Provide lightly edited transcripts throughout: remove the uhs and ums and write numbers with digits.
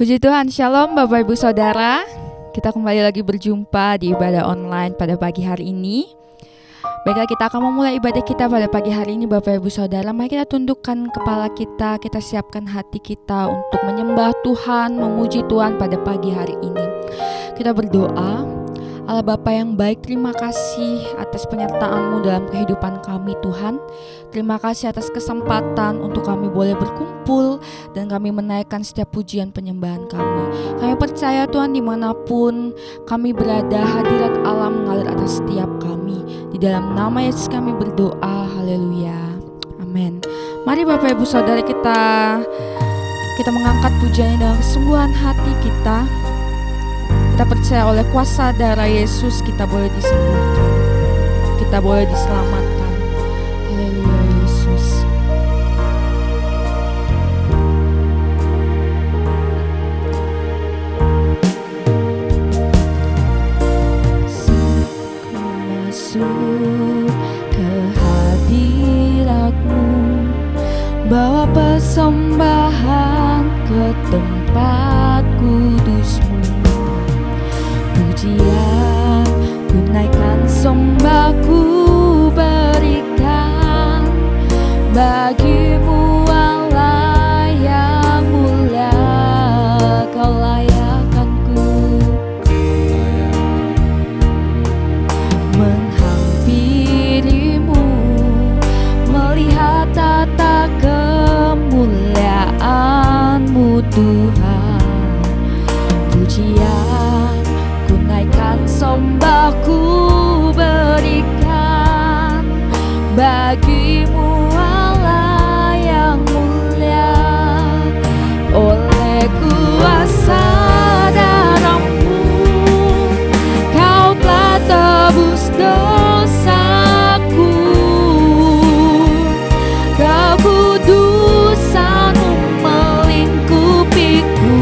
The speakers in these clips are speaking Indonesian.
Puji Tuhan, Shalom Bapak Ibu Saudara. Kita kembali lagi berjumpa di ibadah online pada pagi hari ini. Baiklah, kita akan memulai ibadah kita pada pagi hari ini Bapak Ibu Saudara. Mari kita tundukkan kepala kita siapkan hati kita untuk menyembah Tuhan, memuji Tuhan pada pagi hari ini. Kita berdoa. Allah Bapa yang baik, terima kasih atas penyertaan-Mu dalam kehidupan kami Tuhan. Terima kasih atas kesempatan untuk kami boleh berkumpul dan kami menaikkan setiap pujian penyembahan kami. Kami percaya Tuhan, dimanapun kami berada, hadirat Allah mengalir atas setiap kami. Di dalam nama Yesus kami berdoa, haleluya, amin. Mari Bapak Ibu Saudara, kita mengangkat pujian dengan kesungguhan hati kita. Kita percaya oleh kuasa darah Yesus kita boleh disembuhkan, kita boleh diselamatkan. Haleluya Yesus. Ku masuk ke hadirat-Mu, bawa persembahan ke tempat kudus-Mu. Pujian ku naikkan, sembahku berikan bagi-Mu Allah yang mulia. Kau layakkanku menghampiri-Mu, melihat tata kemuliaan-Mu Tuhan. Pujian sembahku berikan bagi-Mu Allah yang mulia. Oleh kuasa darah-Mu Kau telah tebus dosaku, kekudusan-Mu melingkupiku.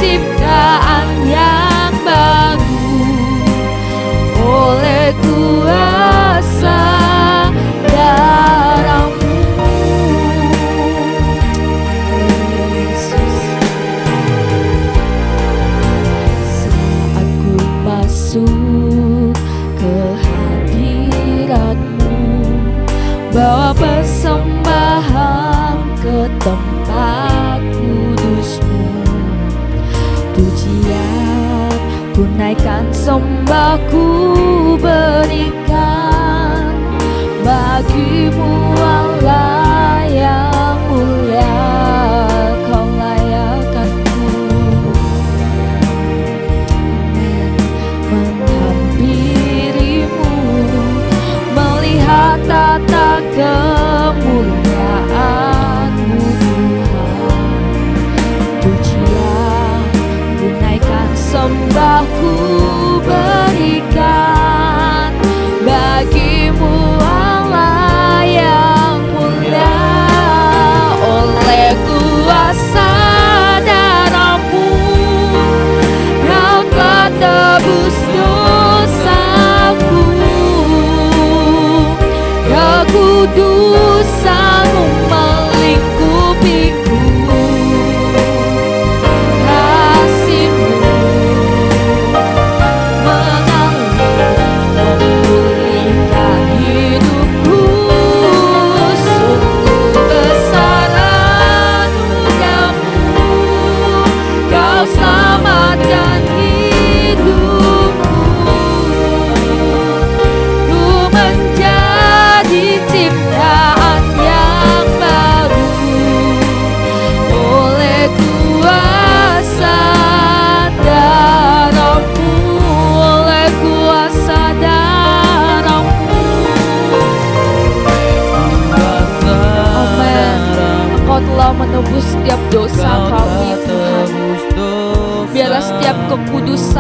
Ciptaan yang baru oleh kuasa darah-Mu Yesus. Saat ku masuk ke hadirat-Mu, bawa persembahan ke tempat kudus-Mu. Pujian ku naikkan, sembahku berikan bagi-Mu Allah yang mulia. Kau layakkanku menghampiri-Mu, melihat tata kemuliaan-Mu Tuhan. Pujian sembahku berikan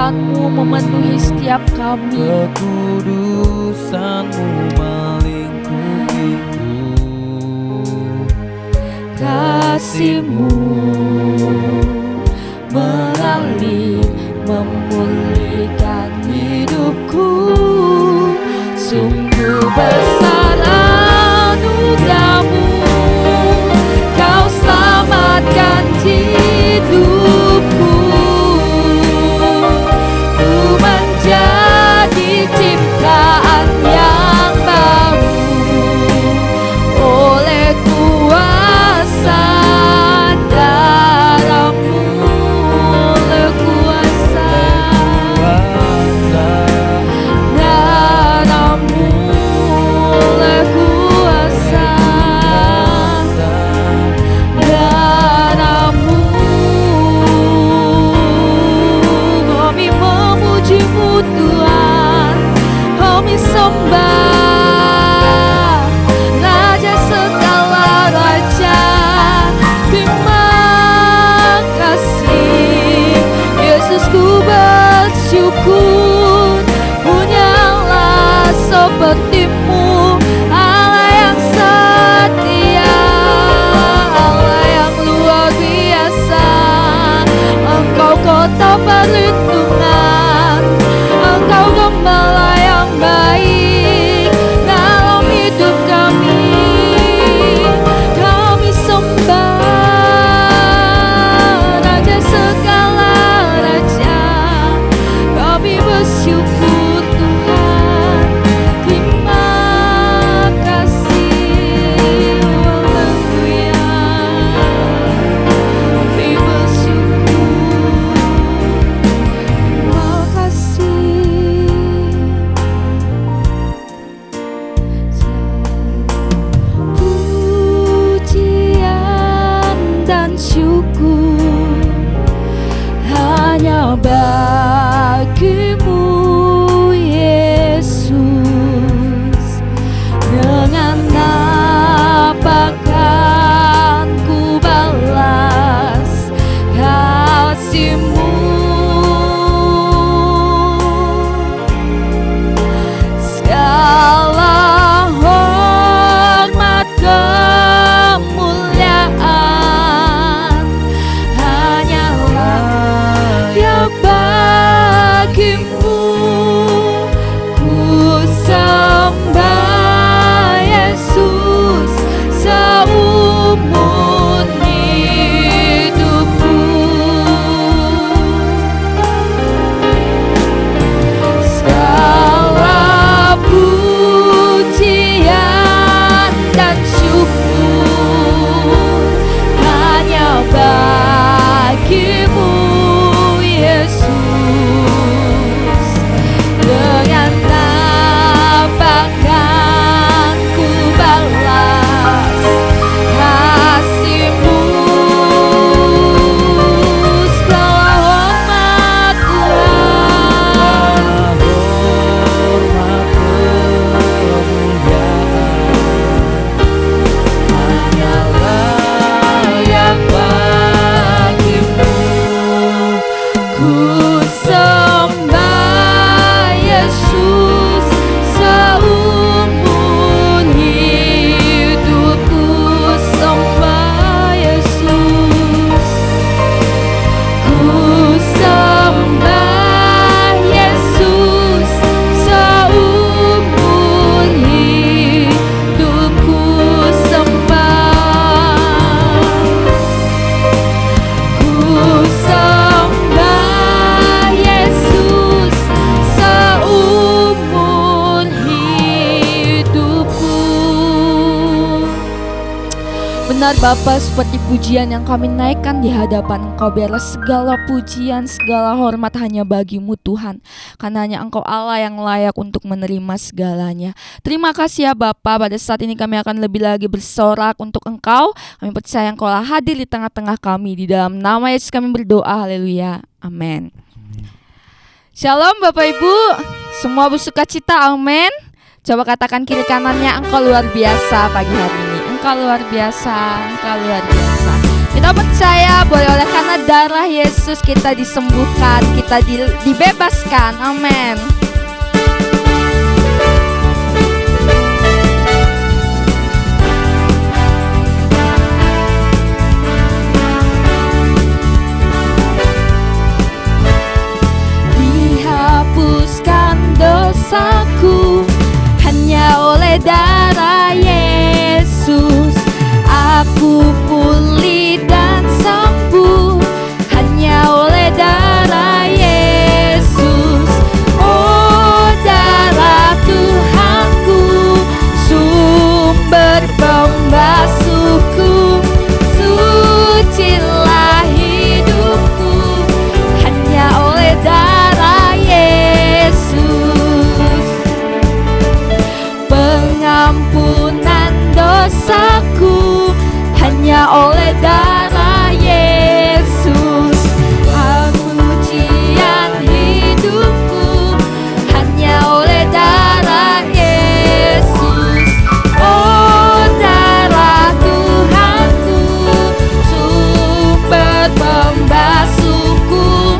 kekudusan-Mu memenuhi setiap kami. Kekudusan-Mu melingkupiku, Kasih-Mu mengalir memulihkan hidupku. Sungguh besar anugerah-Mu, Kau selamatkan hidupku. Ku menjadi ciptaan yang baru oleh kuasa darah-Mu, oleh kuasa darah-Mu, oleh kuasa darah-Mu. Kami memuji-Mu Tuhan, kami sembah Raja segala raja. Terima kasih Yesus, ku bersyukur punyalah seperti-Mu, Allah yang setia, Allah yang luar biasa. Engkau kota perlindungan, Engkau gembala yang baik dalam hidup kami. Kami sembah Raja segala raja, kami bersyukur Tuhan. Terima kasih, haleluya. Kami bersyukur, terima kasih. Pujian dan syukur hanya bagi-Mu Yesus. Dengan apa kan ku balas kasih-Mu? Segala hormat kemuliaan hanyalah yang bagi-Mu. Ku sembah Yesus seumur hidupku. Segala pujian dan syukur hanya bagi-Mu Yesus. Dengan apa kan ku balas kasih-Mu? Segala hormat Tuhan, hormat kemuliaan hanyalah yang bagi-Mu. ku sembah Yesus seumur hidupku. Sembah Yesus, ku sembah Yesus seumur hidupku. Sembah, ku sembah Yesus seumur hidupku. Benar Bapa, seperti pujian yang kami naikkan di hadapan Engkau, biarlah segala pujian, segala hormat hanya bagi-Mu Tuhan, karena hanya Engkau Allah yang layak untuk menerima segalanya. Terima kasih ya Bapa. Pada saat ini kami akan lebih lagi bersorak untuk Engkau. Kami percaya Engkau lah hadir di tengah-tengah kami. Di dalam nama Yesus kami berdoa, haleluya, amin. Shalom Bapak Ibu, semua bersuka cita, amin. Coba katakan kiri kanannya, engkau luar biasa pagi hari ini. Engkau luar biasa, engkau luar biasa. Kita percaya boleh oleh karena darah Yesus kita disembuhkan, kita dibebaskan. Amin. Dihapuskan dosaku hanya oleh darah Yesus. Aku pulih dan sembuh hanya oleh darah Yesus. Oh, darah Tuhanku, sumber pembasuhku, sucilah hidupku hanya oleh darah Yesus. Pengampunan dosaku hanya oleh darah Yesus. Pujian hidupku hanya oleh darah Yesus. Oh, darah Tuhanku, sumber pembasuhku,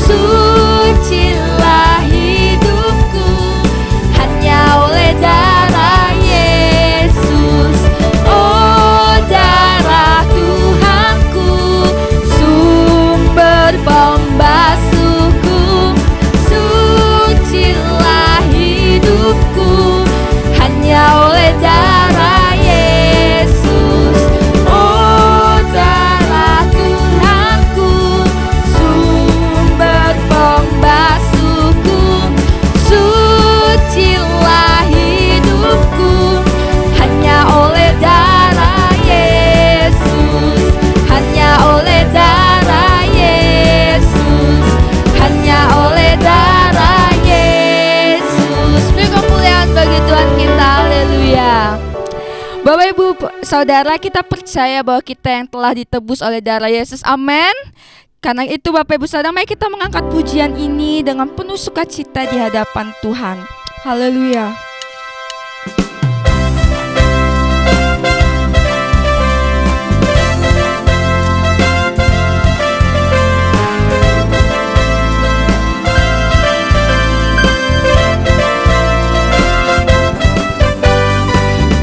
sucilah hidupku hanya oleh darah Yesus. Oh, darah Tuhanku, sumber pembasuhku, sucilah hidupku hanya oleh darah Yesus. Oh, darah Tuhanku, sumber pembasuhku, sucilah hidupku hanya oleh darah Yesus. Hanya oleh darah Yesus. Hanya oleh darah Yesus. Beri kemuliaan bagi Tuhan kita. Haleluya. Bapak Ibu Saudara, kita percaya bahwa kita yang telah ditebus oleh darah Yesus. Amin. Karena itu Bapak Ibu Saudara, mari kita mengangkat pujian ini dengan penuh sukacita di hadapan Tuhan. Haleluya.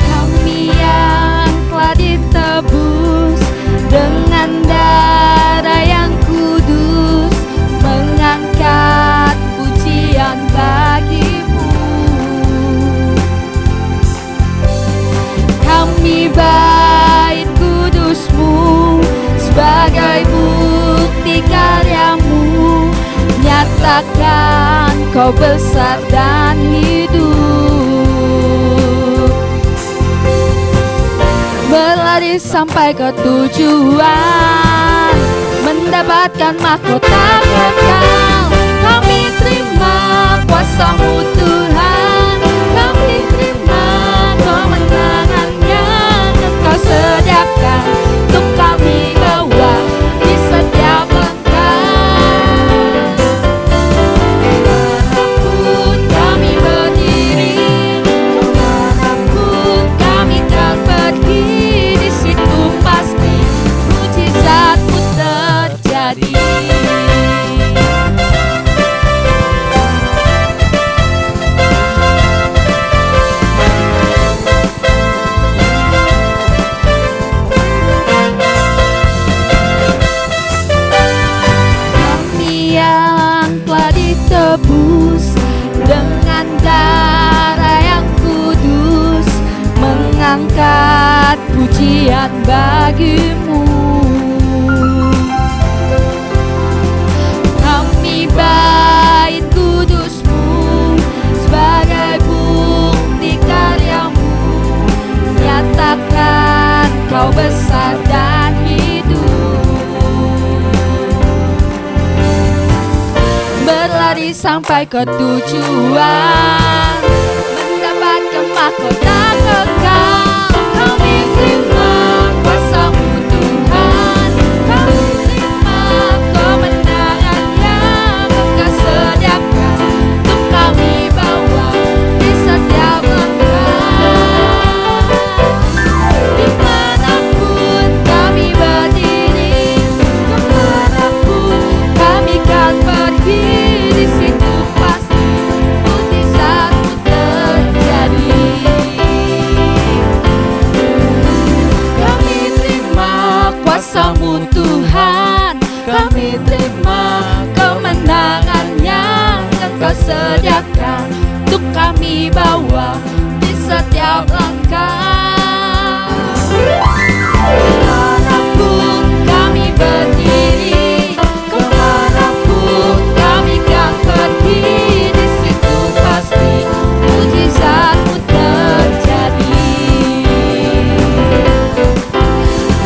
Kami yang telah ditebus dengan darah yang kudus, mengangkat pujian bagimu. Kami bait kudusmu sebagai bukti karyamu, nyatakan kau besar dan hidup. Berlari sampai ke tujuan, mendapatkan mahkota kekal. Kami terima kuasa-Mu Tuhan, kami terima kemenangan yang Engkau sediakan untuk kami bawa di setiap langkah. Dimanapun kami berdiri, dimanapun kami akan pergi, di situ pasti mujizat-Mu terjadi. Kami yang telah ditebus dengan darah yang kudus, mengangkat pujian bagimu. Kami bait kudusmu sebagai bukti karyamu, nyatakan kau besar dan hidup. Berlari sampai ke tujuan, mendapatkan mahkota kekal. Kami terima kuasa-Mu Tuhan, kami terima kemenangan yang Engkau sediakan untuk kami bawa di setiap langkah. Dimanapun kami berdiri, kami bawa di setiap langkah. Kemanapun kami berdiri, kemanapun kami kan pergi, di situ pasti mujizatmu terjadi.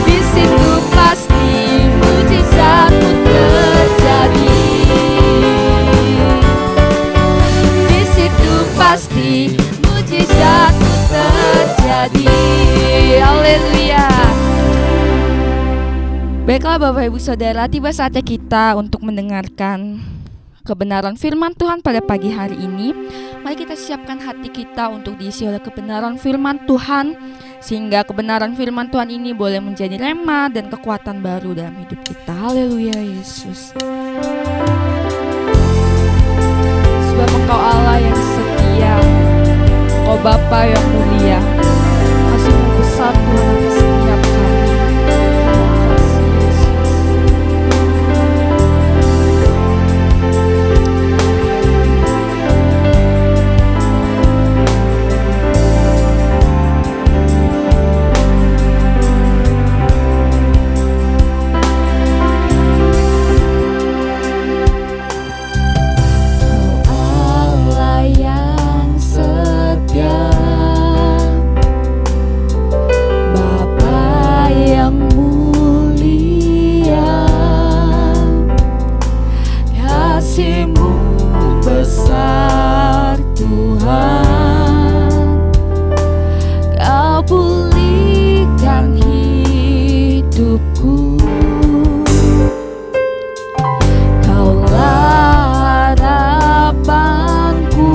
Di situ pasti mujizatmu terjadi. Di situ pasti mujizatmu terjadi. Haleluya. Baiklah Bapak Ibu Saudara, tiba saatnya kita untuk mendengarkan kebenaran firman Tuhan pada pagi hari ini. Mari kita siapkan hati kita untuk diisi oleh kebenaran firman Tuhan, sehingga kebenaran firman Tuhan ini boleh menjadi rema dan kekuatan baru dalam hidup kita. Haleluya Yesus. Sebab Engkau Allah yang setia, Engkau Bapa yang mulia, kasih-Mu besar Tuhan atas setiap kami. Terima kasih Yesus. Allah yang setia, Bapa yang mulia, kasih-Mu besar Tuhan, Kau pulihkan hidupku. Kaulah harapanku,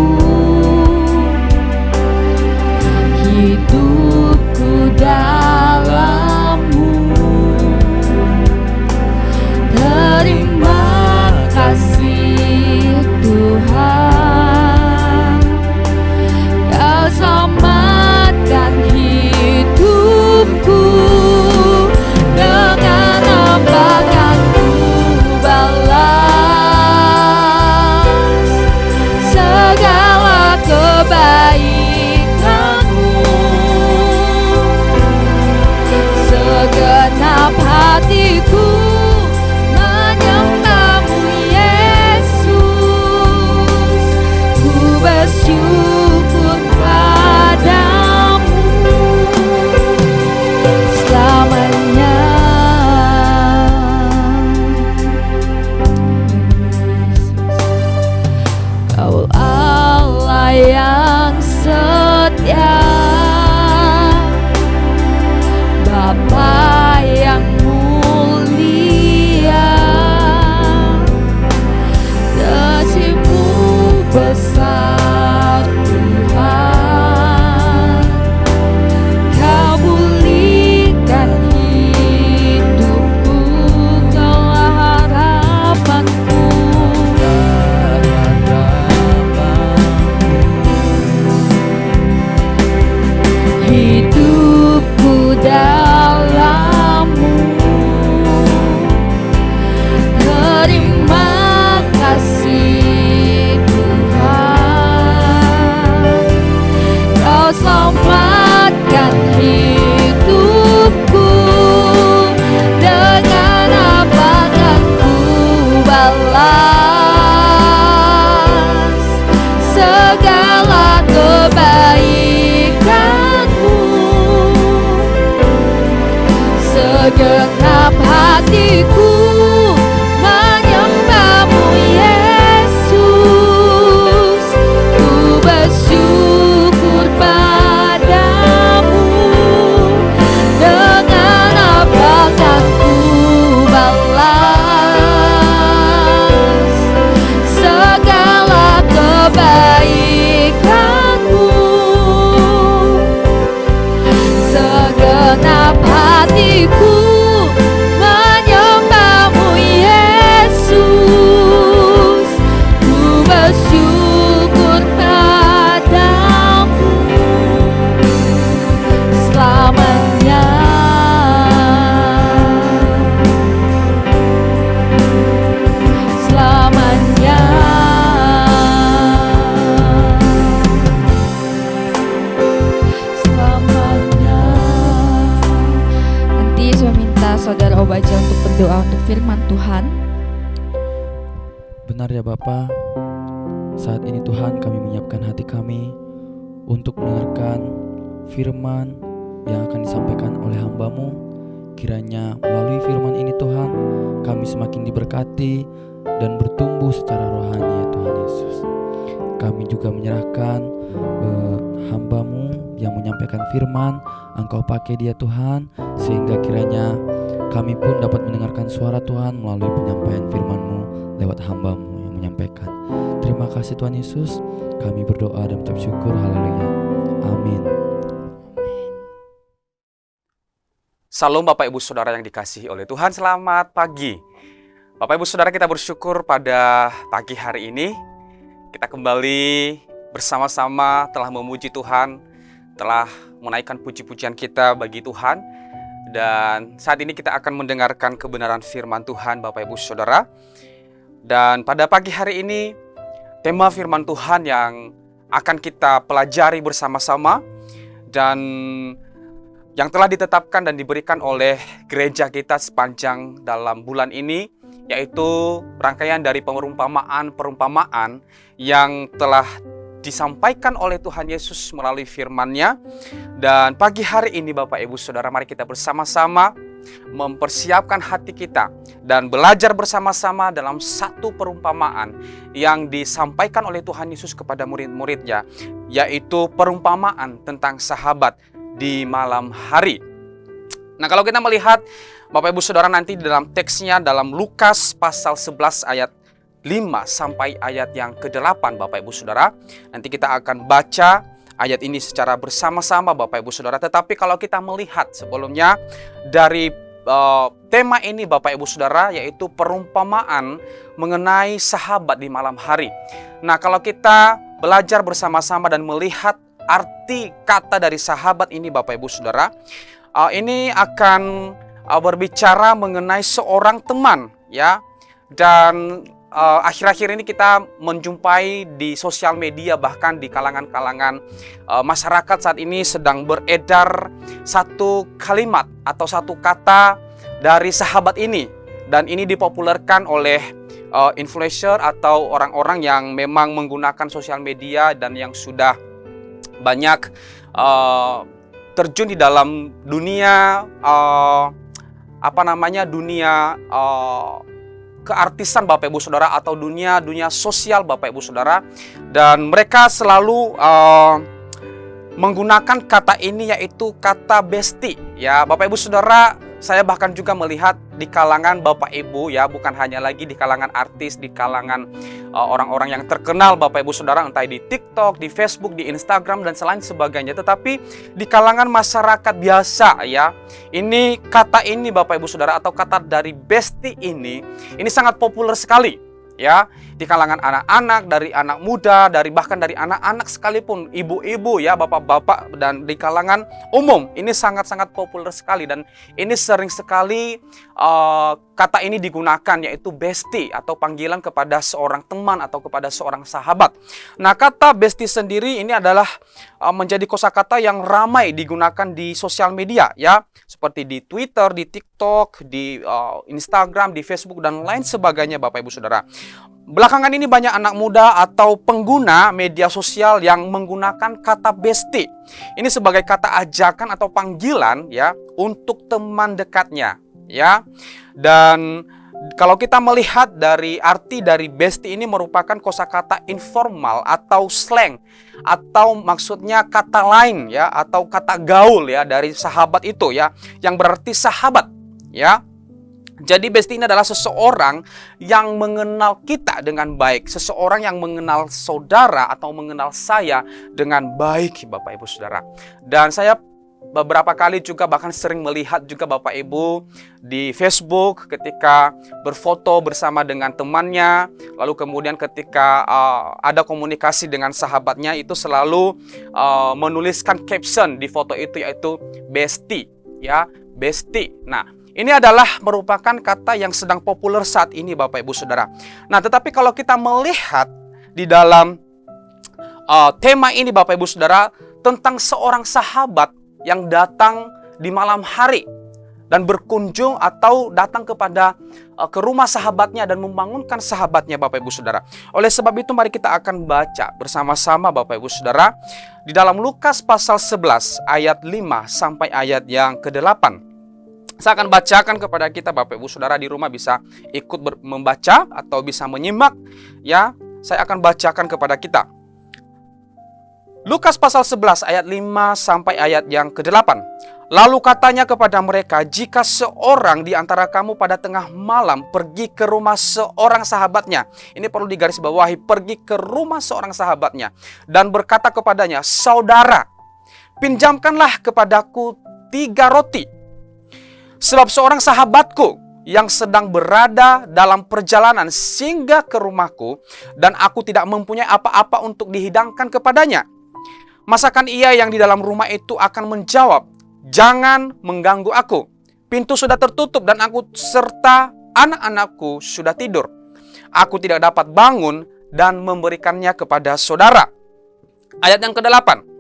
hidupku dalam-Mu. Terima kasih Tuhan, Kau selamatkan hidupku. Dengan apa kan ku balas segala kebaikan-Mu? Segenap hatiku menyembah-Mu Yesus, ku bersyukur padamu selamanya. Kau Allah yang setia, Bapa yang mulia, kasih-Mu besar Tuhan, Kau pulihkan hidupku. Kaulah harapanku, hidupku dalam-Mu. Terima kasih Tuhan, Kau selamatkan hidupku. Dengan apa kan ku balas segala kebaikan-Mu? Segenap hatiku menyembah-Mu Yesus, ku bersyukur padamu. Dengan apa kan ku balas segala kebaikan-Mu? Segenap hatiku menyembah aja untuk berdoa untuk firman Tuhan. Benar ya Bapa, saat ini Tuhan kami menyiapkan hati kami untuk mendengarkan firman yang akan disampaikan oleh hamba-Mu. Kiranya melalui firman ini Tuhan, kami semakin diberkati dan bertumbuh secara rohani ya Tuhan Yesus. Kami juga menyerahkan hamba-Mu yang menyampaikan firman, Engkau pakai dia Tuhan, sehingga kiranya kami pun dapat mendengarkan suara Tuhan melalui penyampaian firman-Mu lewat hamba-Mu yang menyampaikan. Terima kasih Tuhan Yesus, kami berdoa dan mengucap syukur, haleluya, amin. Salam Bapak Ibu Saudara yang dikasihi oleh Tuhan, selamat pagi. Bapak Ibu Saudara, kita bersyukur pada pagi hari ini kita kembali bersama-sama telah memuji Tuhan, telah menaikkan puji-pujian kita bagi Tuhan. Dan saat ini kita akan mendengarkan kebenaran firman Tuhan Bapak Ibu Saudara. Dan pada pagi hari ini tema firman Tuhan yang akan kita pelajari bersama-sama dan yang telah ditetapkan dan diberikan oleh gereja kita sepanjang dalam bulan ini, yaitu rangkaian dari perumpamaan yang telah disampaikan oleh Tuhan Yesus melalui firman-Nya. Dan pagi hari ini Bapak Ibu Saudara, mari kita bersama-sama mempersiapkan hati kita dan belajar bersama-sama dalam satu perumpamaan yang disampaikan oleh Tuhan Yesus kepada murid-muridnya, yaitu perumpamaan tentang sahabat di malam hari. Nah, kalau kita melihat Bapak Ibu Saudara nanti di dalam teksnya dalam Lukas pasal 11 ayat 5 sampai ayat yang ke-8 Bapak Ibu Saudara. Nanti kita akan baca ayat ini secara bersama-sama Bapak Ibu Saudara. Tetapi kalau kita melihat sebelumnya dari tema ini Bapak Ibu Saudara, yaitu perumpamaan mengenai sahabat di malam hari. Nah, kalau kita belajar bersama-sama dan melihat arti kata dari sahabat ini Bapak Ibu Saudara, ini akan berbicara mengenai seorang teman ya. Dan akhir-akhir ini kita menjumpai di sosial media, bahkan di kalangan-kalangan masyarakat saat ini sedang beredar satu kalimat atau satu kata dari sahabat ini. Dan ini dipopulerkan oleh influencer atau orang-orang yang memang menggunakan sosial media dan yang sudah banyak terjun di dalam dunia dunia keartisan Bapak Ibu Saudara, atau dunia sosial Bapak Ibu Saudara. Dan mereka selalu menggunakan kata ini, yaitu kata bestie ya Bapak Ibu Saudara. Saya bahkan juga melihat di kalangan Bapak Ibu ya, bukan hanya lagi di kalangan artis, di kalangan orang-orang yang terkenal Bapak Ibu Saudara, entah di TikTok, di Facebook, di Instagram dan selain sebagainya, tetapi di kalangan masyarakat biasa ya. Ini kata ini Bapak Ibu Saudara, atau kata dari bestie ini sangat populer sekali ya, di kalangan anak-anak, dari anak muda, bahkan dari anak-anak sekalipun, ibu-ibu ya, bapak-bapak, dan di kalangan umum ini sangat-sangat populer sekali. Dan ini sering sekali kata ini digunakan, yaitu bestie atau panggilan kepada seorang teman atau kepada seorang sahabat. Nah, kata bestie sendiri ini adalah menjadi kosakata yang ramai digunakan di sosial media ya, seperti di Twitter, di TikTok, di Instagram, di Facebook dan lain sebagainya Bapak Ibu Saudara. Belakangan ini banyak anak muda atau pengguna media sosial yang menggunakan kata bestie ini sebagai kata ajakan atau panggilan ya untuk teman dekatnya ya. Dan kalau kita melihat dari arti dari bestie ini, merupakan kosakata informal atau slang, atau maksudnya kata lain ya, atau kata gaul ya dari sahabat itu ya, yang berarti sahabat ya. Jadi bestie ini adalah seseorang yang mengenal kita dengan baik, seseorang yang mengenal saudara atau mengenal saya dengan baik Bapak Ibu Saudara. Dan saya beberapa kali juga bahkan sering melihat juga Bapak Ibu di Facebook ketika berfoto bersama dengan temannya, lalu kemudian ketika ada komunikasi dengan sahabatnya, itu selalu menuliskan caption di foto itu, yaitu bestie ya, bestie. Nah, ini adalah merupakan kata yang sedang populer saat ini Bapak Ibu Saudara. Nah, tetapi kalau kita melihat di dalam tema ini Bapak Ibu Saudara, tentang seorang sahabat yang datang di malam hari. dan berkunjung atau datang kepada ke rumah sahabatnya dan membangunkan sahabatnya, Bapak Ibu Saudara. Oleh sebab itu mari kita akan baca bersama-sama Bapak Ibu Saudara di dalam Lukas pasal 11 ayat 5 sampai ayat yang ke-8. Saya akan bacakan kepada kita, Bapak Ibu Saudara di rumah bisa ikut membaca atau bisa menyimak ya. Saya akan bacakan kepada kita. Lukas pasal 11 ayat 5 sampai ayat yang ke-8. Lalu katanya kepada mereka, jika seorang di antara kamu pada tengah malam pergi ke rumah seorang sahabatnya. Ini perlu digarisbawahi, pergi ke rumah seorang sahabatnya. Dan berkata kepadanya, saudara, pinjamkanlah kepadaku 3 roti. Sebab seorang sahabatku yang sedang berada dalam perjalanan singgah ke rumahku, dan aku tidak mempunyai apa-apa untuk dihidangkan kepadanya. Masakan ia yang di dalam rumah itu akan menjawab, jangan mengganggu aku. Pintu sudah tertutup dan aku serta anak-anakku sudah tidur. Aku tidak dapat bangun dan memberikannya kepada saudara. Ayat yang ke-8.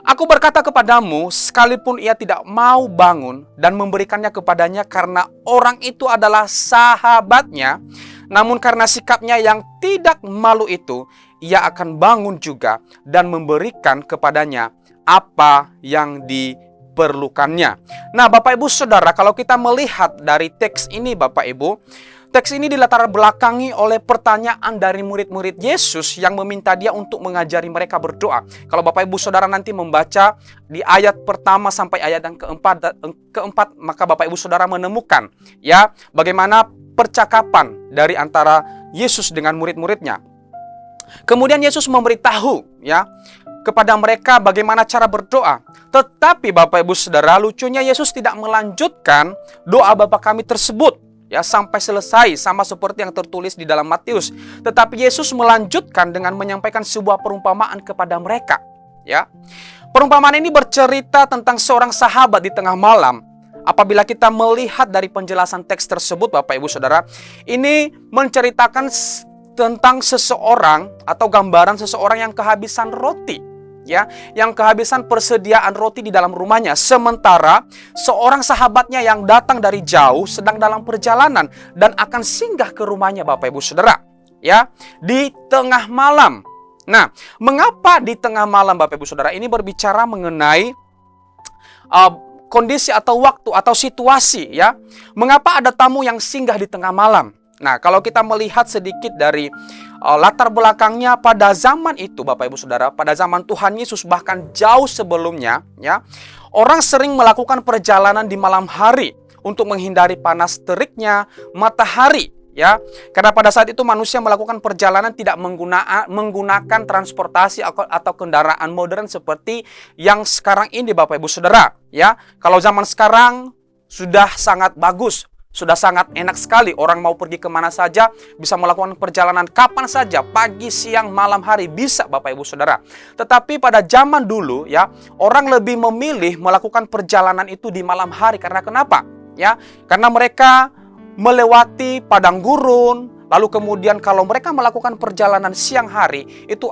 Aku berkata kepadamu, sekalipun ia tidak mau bangun dan memberikannya kepadanya karena orang itu adalah sahabatnya, namun karena sikapnya yang tidak malu itu, ia akan bangun juga dan memberikan kepadanya apa yang diperlukannya. Nah, Bapak Ibu Saudara, kalau kita melihat dari teks ini Bapak Ibu, teks ini dilatar belakangi oleh pertanyaan dari murid-murid Yesus yang meminta dia untuk mengajari mereka berdoa. Kalau Bapak Ibu Saudara nanti membaca di ayat pertama sampai ayat yang keempat, maka Bapak Ibu Saudara menemukan ya bagaimana percakapan dari antara Yesus dengan murid-muridnya. Kemudian Yesus memberitahu ya kepada mereka bagaimana cara berdoa. Tetapi Bapak Ibu Saudara, lucunya Yesus tidak melanjutkan doa Bapa kami tersebut ya sampai selesai sama seperti yang tertulis di dalam Matius. Tetapi Yesus melanjutkan dengan menyampaikan sebuah perumpamaan kepada mereka ya. Perumpamaan ini bercerita tentang seorang sahabat di tengah malam. Apabila kita melihat dari penjelasan teks tersebut Bapak Ibu Saudara, ini menceritakan tentang seseorang atau gambaran seseorang yang kehabisan roti ya, yang kehabisan persediaan roti di dalam rumahnya, sementara seorang sahabatnya yang datang dari jauh sedang dalam perjalanan dan akan singgah ke rumahnya Bapak Ibu Saudara ya di tengah malam. Nah, mengapa di tengah malam Bapak Ibu Saudara? Ini berbicara mengenai kondisi atau waktu atau situasi ya. Mengapa ada tamu yang singgah di tengah malam? Nah, kalau kita melihat sedikit dari latar belakangnya pada zaman itu Bapak Ibu Saudara, pada zaman Tuhan Yesus bahkan jauh sebelumnya ya, orang sering melakukan perjalanan di malam hari untuk menghindari panas teriknya matahari ya. Karena pada saat itu manusia melakukan perjalanan tidak menggunakan transportasi atau kendaraan modern seperti yang sekarang ini Bapak Ibu Saudara ya. Kalau zaman sekarang sudah sangat bagus, sudah sangat enak sekali, orang mau pergi kemana saja, bisa melakukan perjalanan kapan saja, pagi, siang, malam hari, bisa Bapak Ibu Saudara. Tetapi pada zaman dulu ya, orang lebih memilih melakukan perjalanan itu di malam hari. Karena kenapa? Ya, karena mereka melewati padang gurun, lalu kemudian kalau mereka melakukan perjalanan siang hari, itu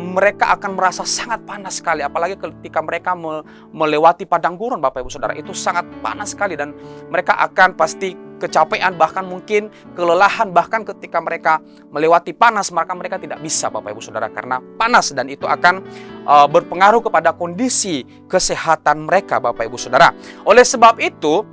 mereka akan merasa sangat panas sekali. Apalagi ketika mereka melewati padang gurun Bapak Ibu Saudara, itu sangat panas sekali dan mereka akan pasti kecapean, bahkan mungkin kelelahan. Bahkan ketika mereka melewati panas, maka mereka tidak bisa Bapak Ibu Saudara karena panas, dan itu akan berpengaruh kepada kondisi kesehatan mereka Bapak Ibu Saudara. Oleh sebab itu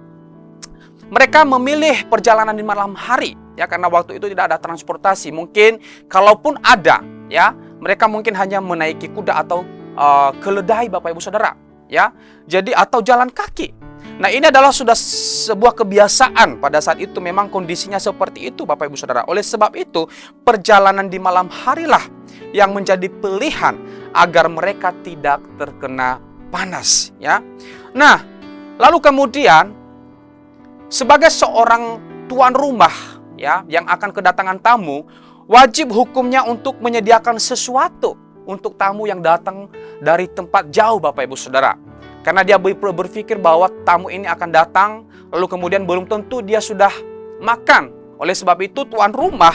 mereka memilih perjalanan di malam hari ya, karena waktu itu tidak ada transportasi. Mungkin kalaupun ada ya, mereka mungkin hanya menaiki kuda atau keledai Bapak Ibu Saudara ya. Jadi atau jalan kaki. Nah, ini adalah sudah sebuah kebiasaan pada saat itu, memang kondisinya seperti itu Bapak Ibu Saudara. Oleh sebab itu, perjalanan di malam harilah yang menjadi pilihan agar mereka tidak terkena panas ya. Nah, lalu kemudian sebagai seorang tuan rumah ya yang akan kedatangan tamu, wajib hukumnya untuk menyediakan sesuatu untuk tamu yang datang dari tempat jauh Bapak Ibu Saudara. Karena dia berpikir bahwa tamu ini akan datang, lalu kemudian belum tentu dia sudah makan. Oleh sebab itu tuan rumah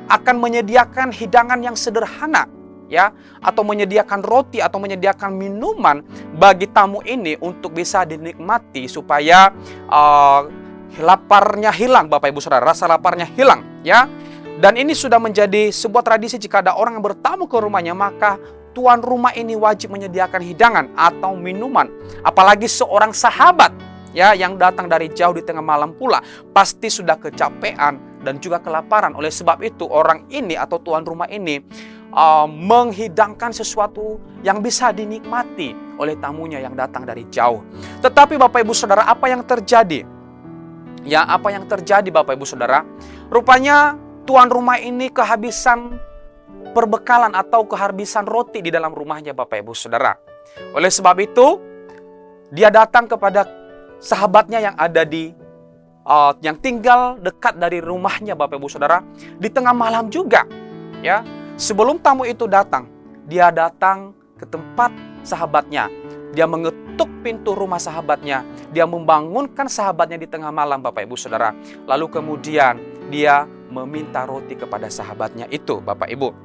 akan menyediakan hidangan yang sederhana ya, atau menyediakan roti atau menyediakan minuman bagi tamu ini untuk bisa dinikmati supaya laparnya hilang, Bapak Ibu Saudara, rasa laparnya hilang, ya. Dan ini sudah menjadi sebuah tradisi, jika ada orang yang bertamu ke rumahnya, maka tuan rumah ini wajib menyediakan hidangan atau minuman. Apalagi seorang sahabat, ya, yang datang dari jauh di tengah malam pula, pasti sudah kecapean dan juga kelaparan. Oleh sebab itu orang ini atau tuan rumah ini menghidangkan sesuatu yang bisa dinikmati oleh tamunya yang datang dari jauh. Tetapi Bapak Ibu Saudara, apa yang terjadi? Ya, apa yang terjadi Bapak Ibu Saudara? Rupanya tuan rumah ini kehabisan perbekalan atau kehabisan roti di dalam rumahnya, Bapak Ibu Saudara. Oleh sebab itu, dia datang kepada sahabatnya yang ada yang tinggal dekat dari rumahnya, Bapak Ibu Saudara, di tengah malam juga, ya. Sebelum tamu itu datang, dia datang ke tempat sahabatnya. Dia mengetuk pintu rumah sahabatnya. Dia membangunkan sahabatnya di tengah malam, Bapak Ibu Saudara. Lalu kemudian dia meminta roti kepada sahabatnya itu, Bapak Ibu.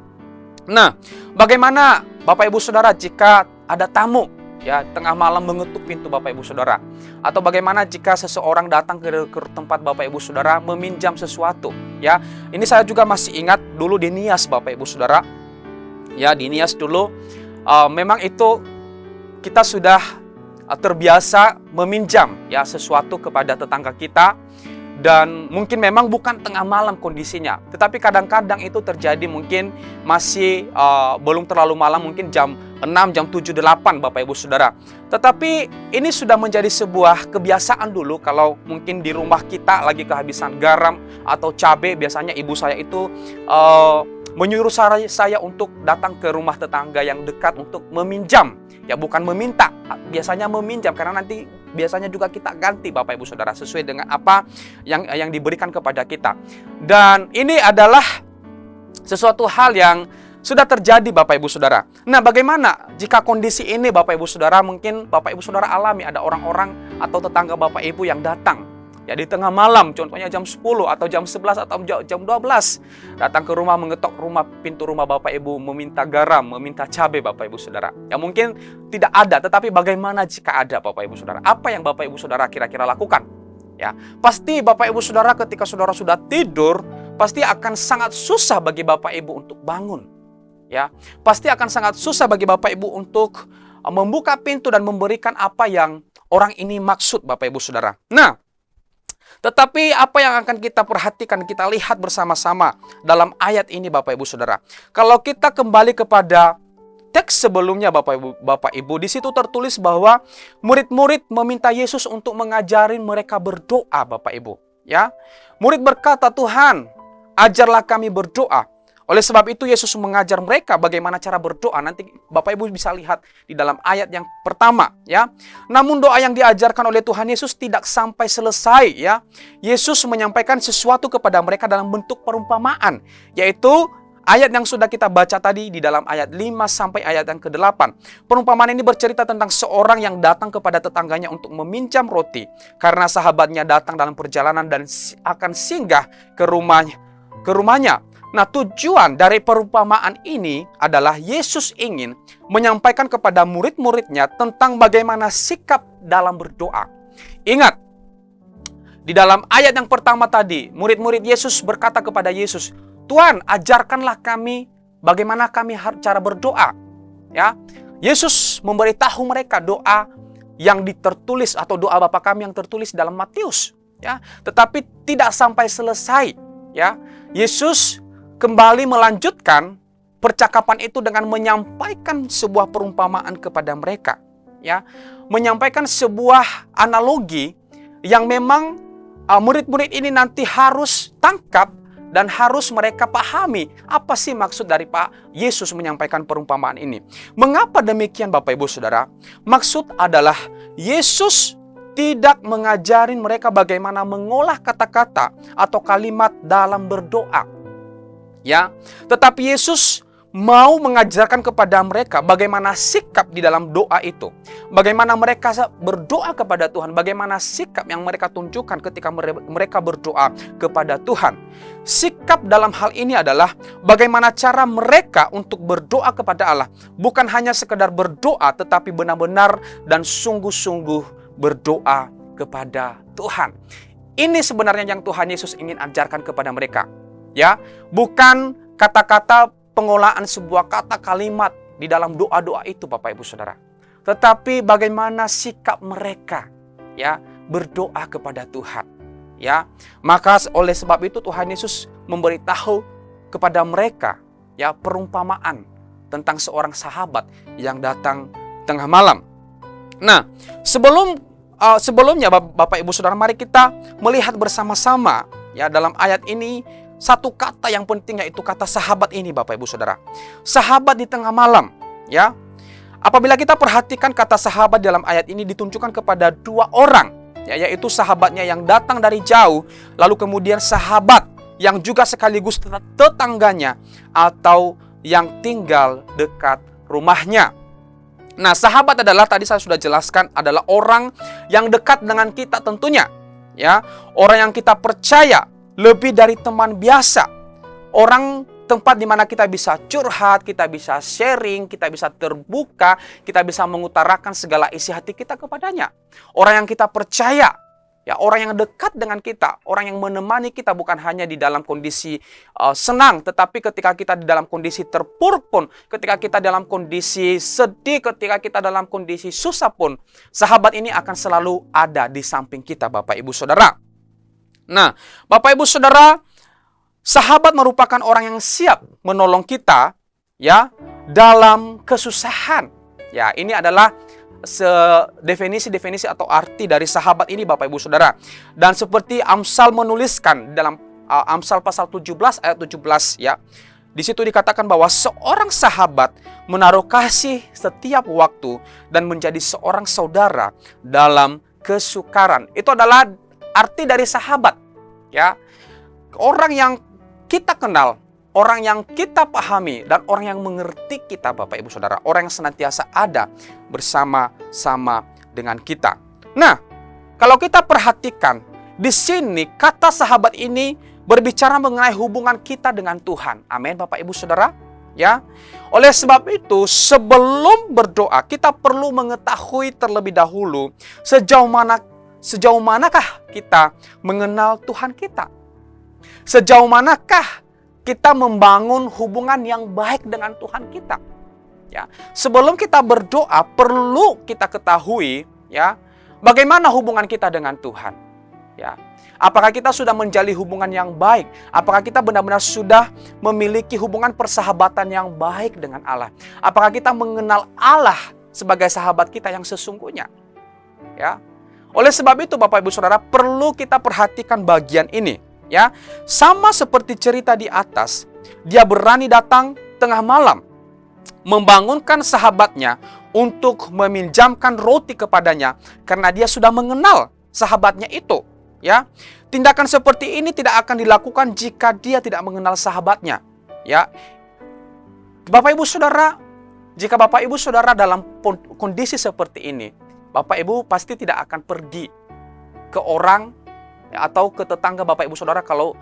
Nah, bagaimana Bapak Ibu Saudara jika ada tamu, ya, tengah malam mengetuk pintu Bapak Ibu Saudara? Atau bagaimana jika seseorang datang ke tempat Bapak Ibu Saudara meminjam sesuatu, ya? Ini saya juga masih ingat dulu di Nias, Bapak Ibu Saudara. Ya, di Nias dulu memang itu kita sudah terbiasa meminjam, ya, sesuatu kepada tetangga kita. Dan mungkin memang bukan tengah malam kondisinya, tetapi kadang-kadang itu terjadi mungkin masih belum terlalu malam, mungkin jam 6, jam 7, 8 Bapak Ibu Saudara. Tetapi ini sudah menjadi sebuah kebiasaan dulu, kalau mungkin di rumah kita lagi kehabisan garam atau cabai, biasanya ibu saya itu menyuruh saya untuk datang ke rumah tetangga yang dekat untuk meminjam. Ya, bukan meminta, biasanya meminjam, karena nanti biasanya juga kita ganti Bapak Ibu Saudara sesuai dengan apa yang diberikan kepada kita. Dan ini adalah sesuatu hal yang sudah terjadi Bapak Ibu Saudara. Nah, bagaimana jika kondisi ini Bapak Ibu Saudara, mungkin Bapak Ibu Saudara alami, ada orang-orang atau tetangga Bapak Ibu yang datang, ya, di tengah malam, contohnya jam 10 atau jam 11 atau jam 12, datang ke rumah, mengetok pintu rumah Bapak Ibu, meminta garam, meminta cabai Bapak Ibu Saudara. Ya, mungkin tidak ada, tetapi bagaimana jika ada Bapak Ibu Saudara? Apa yang Bapak Ibu Saudara kira-kira lakukan? Ya, pasti Bapak Ibu Saudara ketika saudara sudah tidur, pasti akan sangat susah bagi Bapak Ibu untuk bangun. Ya, pasti akan sangat susah bagi Bapak Ibu untuk membuka pintu dan memberikan apa yang orang ini maksud, Bapak Ibu Saudara. Nah, tetapi apa yang akan kita perhatikan, kita lihat bersama-sama dalam ayat ini Bapak Ibu Saudara. Kalau kita kembali kepada teks sebelumnya Bapak Ibu, di situ tertulis bahwa murid-murid meminta Yesus untuk mengajarin mereka berdoa, Bapak Ibu. Ya, murid berkata, "Tuhan, ajarlah kami berdoa." Oleh sebab itu Yesus mengajar mereka bagaimana cara berdoa. Nanti Bapak Ibu bisa lihat di dalam ayat yang pertama, ya. Namun doa yang diajarkan oleh Tuhan Yesus tidak sampai selesai, ya. Yesus menyampaikan sesuatu kepada mereka dalam bentuk perumpamaan, yaitu ayat yang sudah kita baca tadi di dalam ayat 5 sampai ayat yang ke-8. Perumpamaan ini bercerita tentang seorang yang datang kepada tetangganya untuk meminjam roti karena sahabatnya datang dalam perjalanan dan akan singgah ke rumahnya. Nah, tujuan dari perumpamaan ini adalah Yesus ingin menyampaikan kepada murid-muridnya tentang bagaimana sikap dalam berdoa. Ingat, di dalam ayat yang pertama tadi, murid-murid Yesus berkata kepada Yesus, "Tuhan, ajarkanlah kami bagaimana kami cara berdoa." Ya, Yesus memberitahu mereka doa yang tertulis atau doa Bapa kami yang tertulis dalam Matius. Ya, tetapi tidak sampai selesai. Ya, Yesus kembali melanjutkan percakapan itu dengan menyampaikan sebuah perumpamaan kepada mereka, ya, menyampaikan sebuah analogi yang memang murid-murid ini nanti harus tangkap dan harus mereka pahami apa sih maksud dari Pak Yesus menyampaikan perumpamaan ini. Mengapa demikian Bapak Ibu Saudara? Maksud adalah Yesus tidak mengajarin mereka bagaimana mengolah kata-kata atau kalimat dalam berdoa. Ya, tetapi Yesus mau mengajarkan kepada mereka bagaimana sikap di dalam doa itu. Bagaimana mereka berdoa kepada Tuhan, bagaimana sikap yang mereka tunjukkan ketika mereka berdoa kepada Tuhan. Sikap dalam hal ini adalah bagaimana cara mereka untuk berdoa kepada Allah. Bukan hanya sekedar berdoa, tetapi benar-benar dan sungguh-sungguh berdoa kepada Tuhan. Ini sebenarnya yang Tuhan Yesus ingin ajarkan kepada mereka. Ya, bukan kata-kata pengolahan sebuah kata kalimat di dalam doa-doa itu, Bapak Ibu Saudara. Tetapi bagaimana sikap mereka, ya, berdoa kepada Tuhan. Ya, maka oleh sebab itu Tuhan Yesus memberitahu kepada mereka, ya, perumpamaan tentang seorang sahabat yang datang tengah malam. Nah, sebelumnya Bapak Ibu Saudara, mari kita melihat bersama-sama, ya, dalam ayat ini satu kata yang penting, yaitu kata sahabat ini, Bapak Ibu Saudara. Sahabat di tengah malam, ya. Apabila kita perhatikan kata sahabat dalam ayat ini ditunjukkan kepada dua orang, ya, yaitu sahabatnya yang datang dari jauh, lalu kemudian sahabat yang juga sekaligus tetangganya atau yang tinggal dekat rumahnya. Nah, sahabat adalah, tadi saya sudah jelaskan, adalah orang yang dekat dengan kita tentunya, ya. Orang yang kita percaya lebih dari teman biasa. Orang tempat di mana kita bisa curhat, kita bisa sharing, kita bisa terbuka, kita bisa mengutarakan segala isi hati kita kepadanya. Orang yang kita percaya, ya, orang yang dekat dengan kita, orang yang menemani kita bukan hanya di dalam kondisi senang, tetapi ketika kita di dalam kondisi terpuruk pun, ketika kita dalam kondisi sedih, ketika kita dalam kondisi susah pun, sahabat ini akan selalu ada di samping kita, Bapak Ibu Saudara. Nah, Bapak Ibu Saudara, sahabat merupakan orang yang siap menolong kita, ya, dalam kesusahan. Ya, ini adalah definisi atau arti dari sahabat ini, Bapak Ibu Saudara. Dan seperti Amsal menuliskan dalam Amsal pasal 17 ayat 17, ya. Di situ dikatakan bahwa seorang sahabat menaruh kasih setiap waktu dan menjadi seorang saudara dalam kesukaran. Itu adalah arti dari sahabat, ya. Orang yang kita kenal, orang yang kita pahami, dan orang yang mengerti kita, Bapak Ibu Saudara. Orang yang senantiasa ada bersama-sama dengan kita. Nah, kalau kita perhatikan di sini, kata sahabat ini berbicara mengenai hubungan kita dengan Tuhan. Amin, Bapak Ibu Saudara. Ya, oleh sebab itu sebelum berdoa kita perlu mengetahui terlebih dahulu sejauh manakah kita mengenal Tuhan kita? Sejauh manakah kita membangun hubungan yang baik dengan Tuhan kita? Ya, sebelum kita berdoa perlu kita ketahui, ya, bagaimana hubungan kita dengan Tuhan. Ya, apakah kita sudah menjalin hubungan yang baik? Apakah kita benar-benar sudah memiliki hubungan persahabatan yang baik dengan Allah? Apakah kita mengenal Allah sebagai sahabat kita yang sesungguhnya? Ya. Oleh sebab itu Bapak Ibu Saudara, perlu kita perhatikan bagian ini, ya. Sama seperti cerita di atas, dia berani datang tengah malam, membangunkan sahabatnya untuk meminjamkan roti kepadanya karena dia sudah mengenal sahabatnya itu, ya. Tindakan seperti ini tidak akan dilakukan jika dia tidak mengenal sahabatnya, ya. Bapak Ibu Saudara, jika Bapak Ibu Saudara dalam kondisi seperti ini, Bapak Ibu pasti tidak akan pergi ke orang, ya, atau ke tetangga Bapak Ibu Saudara kalau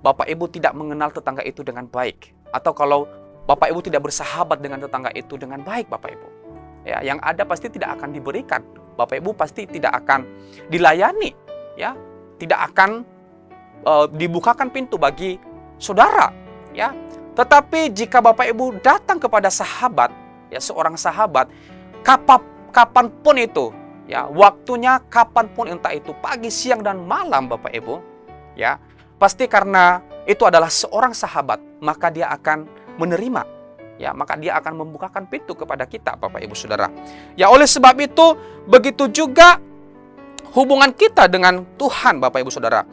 Bapak Ibu tidak mengenal tetangga itu dengan baik, atau kalau Bapak Ibu tidak bersahabat dengan tetangga itu dengan baik, Bapak Ibu. Ya, yang ada pasti tidak akan diberikan. Bapak Ibu pasti tidak akan dilayani, ya. Tidak akan dibukakan pintu bagi saudara, ya. Tetapi jika Bapak Ibu datang kepada sahabat, ya, seorang sahabat, kapanpun itu, ya, waktunya kapanpun, entah itu pagi, siang, dan malam, Bapak Ibu, ya, pasti karena itu adalah seorang sahabat, maka dia akan menerima, ya, maka dia akan membukakan pintu kepada kita, Bapak Ibu Saudara. Ya, oleh sebab itu begitu juga hubungan kita dengan Tuhan, Bapak Ibu Saudara.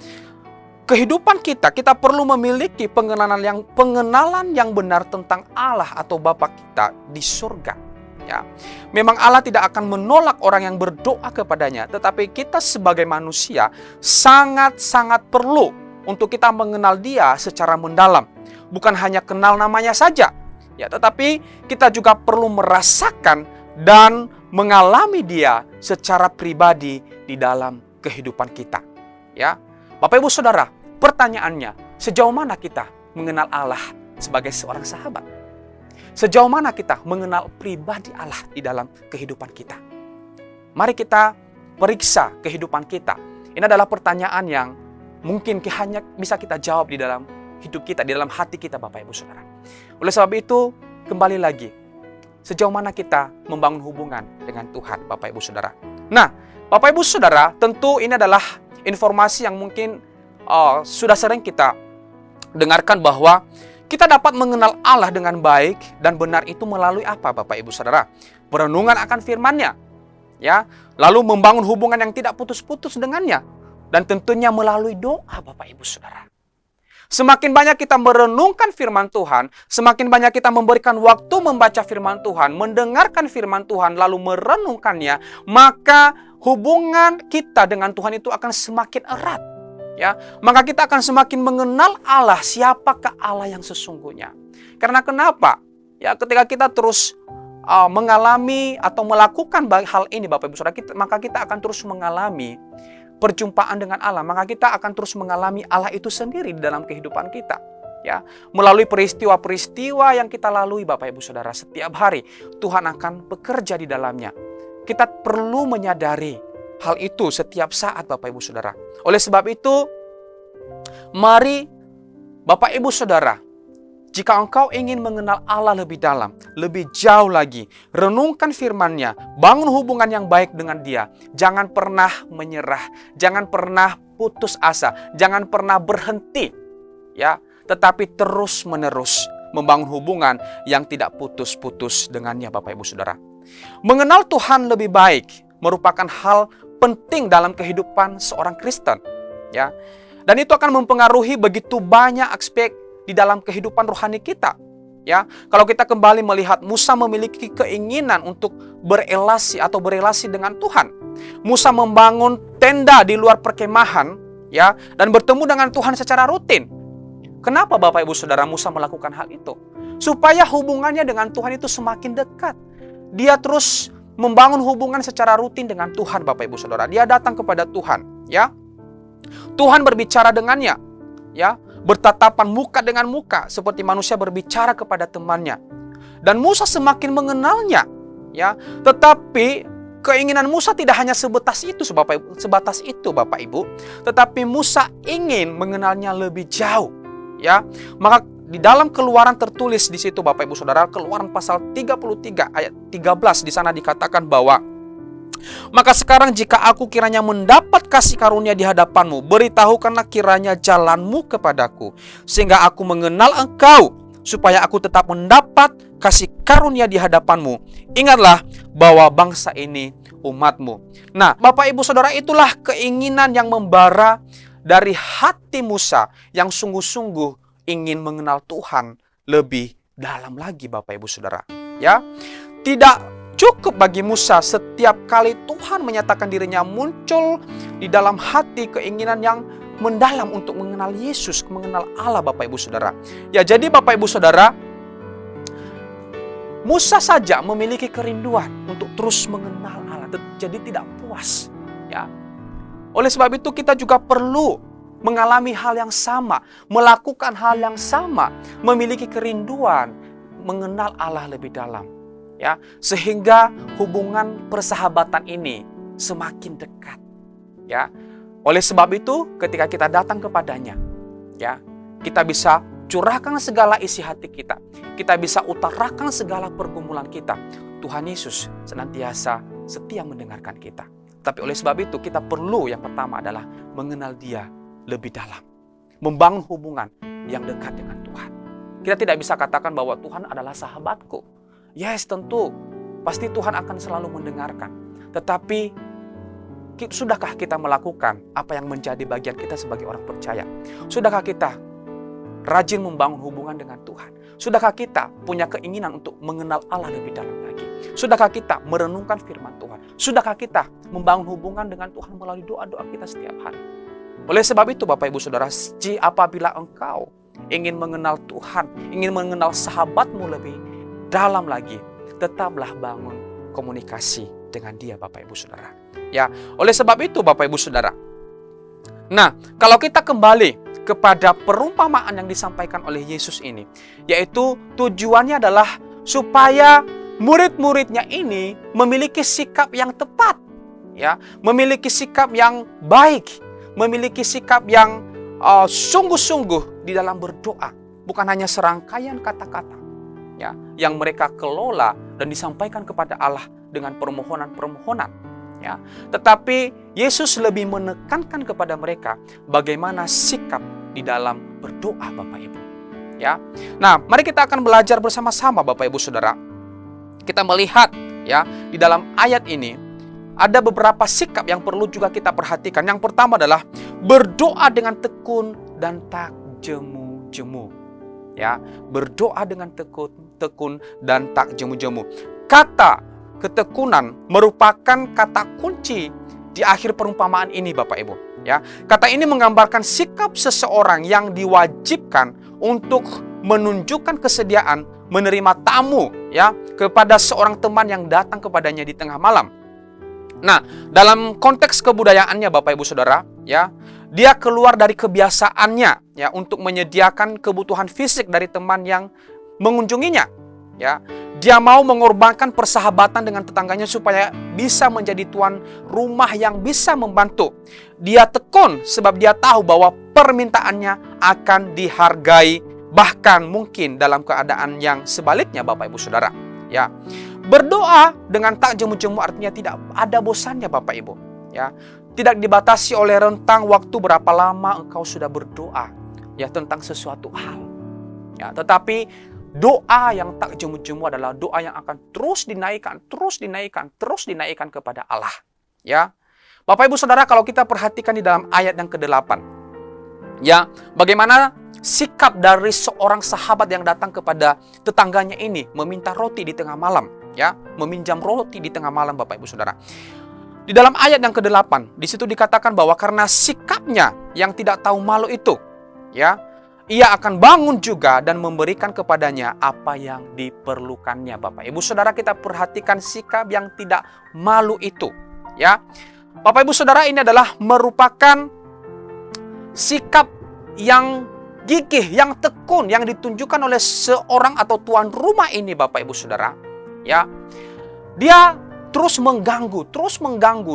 Kehidupan kita perlu memiliki pengenalan yang benar tentang Allah atau Bapa kita di surga. Ya, memang Allah tidak akan menolak orang yang berdoa kepadanya, tetapi kita sebagai manusia sangat-sangat perlu untuk kita mengenal Dia secara mendalam. Bukan hanya kenal namanya saja, Ya, tetapi kita juga perlu merasakan dan mengalami Dia secara pribadi di dalam kehidupan kita. Ya, Bapak Ibu Saudara, pertanyaannya, sejauh mana kita mengenal Allah sebagai seorang sahabat? Sejauh mana kita mengenal pribadi Allah di dalam kehidupan kita? Mari kita periksa kehidupan kita. Ini adalah pertanyaan yang mungkin hanya bisa kita jawab di dalam hidup kita, di dalam hati kita, Bapak Ibu Saudara. Oleh sebab itu, kembali lagi, sejauh mana kita membangun hubungan dengan Tuhan, Bapak Ibu Saudara. Nah, Bapak Ibu Saudara, tentu ini adalah informasi yang mungkin sudah sering kita dengarkan, bahwa kita dapat mengenal Allah dengan baik dan benar itu melalui apa, Bapak Ibu Saudara? Perenungan akan firman-Nya, ya, lalu membangun hubungan yang tidak putus-putus dengannya, dan tentunya melalui doa, Bapak Ibu Saudara. Semakin banyak kita merenungkan firman Tuhan, semakin banyak kita memberikan waktu membaca firman Tuhan, mendengarkan firman Tuhan, lalu merenungkannya, maka hubungan kita dengan Tuhan itu akan semakin erat. Ya, maka kita akan semakin mengenal Allah, siapakah Allah yang sesungguhnya. Karena kenapa? Ya, ketika kita terus mengalami atau melakukan hal ini, Bapak Ibu Saudara, maka kita akan terus mengalami perjumpaan dengan Allah, maka kita akan terus mengalami Allah itu sendiri di dalam kehidupan kita. Ya, melalui peristiwa-peristiwa yang kita lalui, Bapak Ibu Saudara, setiap hari Tuhan akan bekerja di dalamnya. Kita perlu menyadari hal itu setiap saat, Bapak Ibu Saudara. Oleh sebab itu, mari Bapak Ibu Saudara, jika engkau ingin mengenal Allah lebih dalam, lebih jauh lagi, renungkan firman-Nya, bangun hubungan yang baik dengan Dia. Jangan pernah menyerah, jangan pernah putus asa, jangan pernah berhenti, ya, tetapi terus-menerus membangun hubungan yang tidak putus-putus dengannya, Bapak Ibu Saudara. Mengenal Tuhan lebih baik merupakan hal penting dalam kehidupan seorang Kristen, ya. Dan itu akan mempengaruhi begitu banyak aspek di dalam kehidupan rohani kita. Ya, kalau kita kembali melihat Musa memiliki keinginan untuk berelasi dengan Tuhan. Musa membangun tenda di luar perkemahan, ya, dan bertemu dengan Tuhan secara rutin. Kenapa Bapak Ibu Saudara Musa melakukan hal itu? Supaya hubungannya dengan Tuhan itu semakin dekat. Dia terus membangun hubungan secara rutin dengan Tuhan, Bapak Ibu Saudara. Dia datang kepada Tuhan, ya. Tuhan berbicara dengannya, ya. Bertatapan muka dengan muka seperti manusia berbicara kepada temannya. Dan Musa semakin mengenalnya, ya. Tetapi keinginan Musa tidak hanya sebatas itu, Bapak Ibu, tetapi Musa ingin mengenalnya lebih jauh, ya. Maka di dalam Keluaran tertulis di situ, Bapak Ibu Saudara, Keluaran pasal 33 ayat 13, di sana dikatakan bahwa, maka sekarang jika aku kiranya mendapat kasih karunia di hadapanmu, beritahukanlah kiranya jalanmu kepadaku, sehingga aku mengenal engkau, supaya aku tetap mendapat kasih karunia di hadapanmu. Ingatlah bahwa bangsa ini umatmu. Nah, Bapak Ibu Saudara, itulah keinginan yang membara dari hati Musa yang sungguh-sungguh ingin mengenal Tuhan lebih dalam lagi, Bapak Ibu Saudara. Ya, tidak cukup bagi Musa setiap kali Tuhan menyatakan dirinya muncul di dalam hati keinginan yang mendalam untuk mengenal Yesus, mengenal Allah, Bapak Ibu Saudara. Ya, jadi Bapak Ibu Saudara, Musa saja memiliki kerinduan untuk terus mengenal Allah, jadi tidak puas, ya. Oleh sebab itu kita juga perlu mengalami hal yang sama, melakukan hal yang sama, memiliki kerinduan mengenal Allah lebih dalam. Ya, sehingga hubungan persahabatan ini semakin dekat. Ya, oleh sebab itu ketika kita datang kepadanya, ya, kita bisa curahkan segala isi hati kita. Kita bisa utarakan segala pergumulan kita. Tuhan Yesus senantiasa setia mendengarkan kita. Tapi oleh sebab itu kita perlu yang pertama adalah mengenal Dia lebih dalam, membangun hubungan yang dekat dengan Tuhan. Kita tidak bisa katakan bahwa Tuhan adalah sahabatku. Yes, tentu, pasti Tuhan akan selalu mendengarkan. Tetapi, sudahkah kita melakukan apa yang menjadi bagian kita sebagai orang percaya? Sudahkah kita rajin membangun hubungan dengan Tuhan? Sudahkah kita punya keinginan untuk mengenal Allah lebih dalam lagi? Sudahkah kita merenungkan firman Tuhan? Sudahkah kita membangun hubungan dengan Tuhan melalui doa-doa kita setiap hari? Oleh sebab itu, Bapak Ibu Saudara, apabila engkau ingin mengenal Tuhan, ingin mengenal sahabatmu lebih dalam lagi, tetaplah bangun komunikasi dengan dia, Bapak Ibu Saudara. Ya, oleh sebab itu Bapak Ibu Saudara. Nah, kalau kita kembali kepada perumpamaan yang disampaikan oleh Yesus ini, yaitu tujuannya adalah supaya murid-muridnya ini memiliki sikap yang tepat, ya, memiliki sikap yang baik, memiliki sikap yang sungguh-sungguh di dalam berdoa, bukan hanya serangkaian kata-kata, ya, yang mereka kelola dan disampaikan kepada Allah dengan permohonan-permohonan, ya, tetapi Yesus lebih menekankan kepada mereka bagaimana sikap di dalam berdoa, Bapak Ibu, ya. Nah, mari kita akan belajar bersama-sama, Bapak Ibu Saudara. Kita melihat, ya, di dalam ayat ini ada beberapa sikap yang perlu juga kita perhatikan. Yang pertama adalah berdoa dengan tekun dan tak jemu-jemu, ya, berdoa dengan tekun dan tak jemu-jemu. Kata ketekunan merupakan kata kunci di akhir perumpamaan ini, Bapak Ibu, ya. Kata ini menggambarkan sikap seseorang yang diwajibkan untuk menunjukkan kesediaan menerima tamu, ya, kepada seorang teman yang datang kepadanya di tengah malam. Nah, dalam konteks kebudayaannya, Bapak Ibu Saudara, ya, dia keluar dari kebiasaannya, ya, untuk menyediakan kebutuhan fisik dari teman yang mengunjunginya, ya. Dia mau mengorbankan persahabatan dengan tetangganya supaya bisa menjadi tuan rumah yang bisa membantu. Dia tekun sebab dia tahu bahwa permintaannya akan dihargai, bahkan mungkin dalam keadaan yang sebaliknya, Bapak Ibu Saudara, ya. Berdoa dengan tak jemu-jemu artinya tidak ada bosannya, Bapak Ibu, ya. Tidak dibatasi oleh rentang waktu berapa lama engkau sudah berdoa, ya, tentang sesuatu hal, ya. Tetapi doa yang tak jemu-jemu adalah doa yang akan terus dinaikkan kepada Allah, ya. Bapak Ibu Saudara, kalau kita perhatikan di dalam ayat yang ke-8, ya, bagaimana sikap dari seorang sahabat yang datang kepada tetangganya ini meminta roti di tengah malam, ya, meminjam roti di tengah malam, Bapak Ibu Saudara. Di dalam ayat yang ke-8, di situ dikatakan bahwa karena sikapnya yang tidak tahu malu itu, ya, ia akan bangun juga dan memberikan kepadanya apa yang diperlukannya, Bapak Ibu Saudara. Kita perhatikan sikap yang tidak malu itu, ya. Bapak Ibu Saudara, ini adalah merupakan sikap yang gigih, yang tekun, yang ditunjukkan oleh seorang atau tuan rumah ini, Bapak Ibu Saudara, ya. Dia terus mengganggu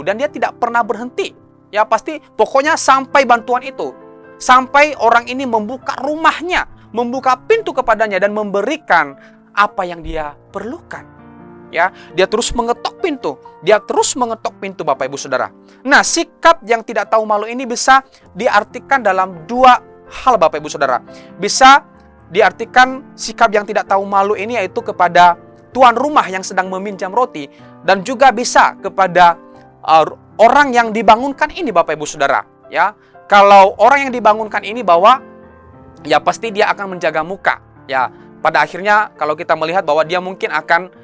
dan dia tidak pernah berhenti, ya. Pasti pokoknya sampai bantuan itu, sampai orang ini membuka rumahnya, membuka pintu kepadanya dan memberikan apa yang dia perlukan, ya. Dia terus mengetok pintu, Bapak Ibu Saudara. Nah, sikap yang tidak tahu malu ini bisa diartikan dalam dua hal, Bapak Ibu Saudara. Bisa diartikan sikap yang tidak tahu malu ini yaitu kepada tuan rumah yang sedang meminjam roti, dan juga bisa kepada orang yang dibangunkan ini, Bapak Ibu Saudara, ya. Kalau orang yang dibangunkan ini bahwa, ya, pasti dia akan menjaga muka, ya. Pada akhirnya kalau kita melihat bahwa dia mungkin akan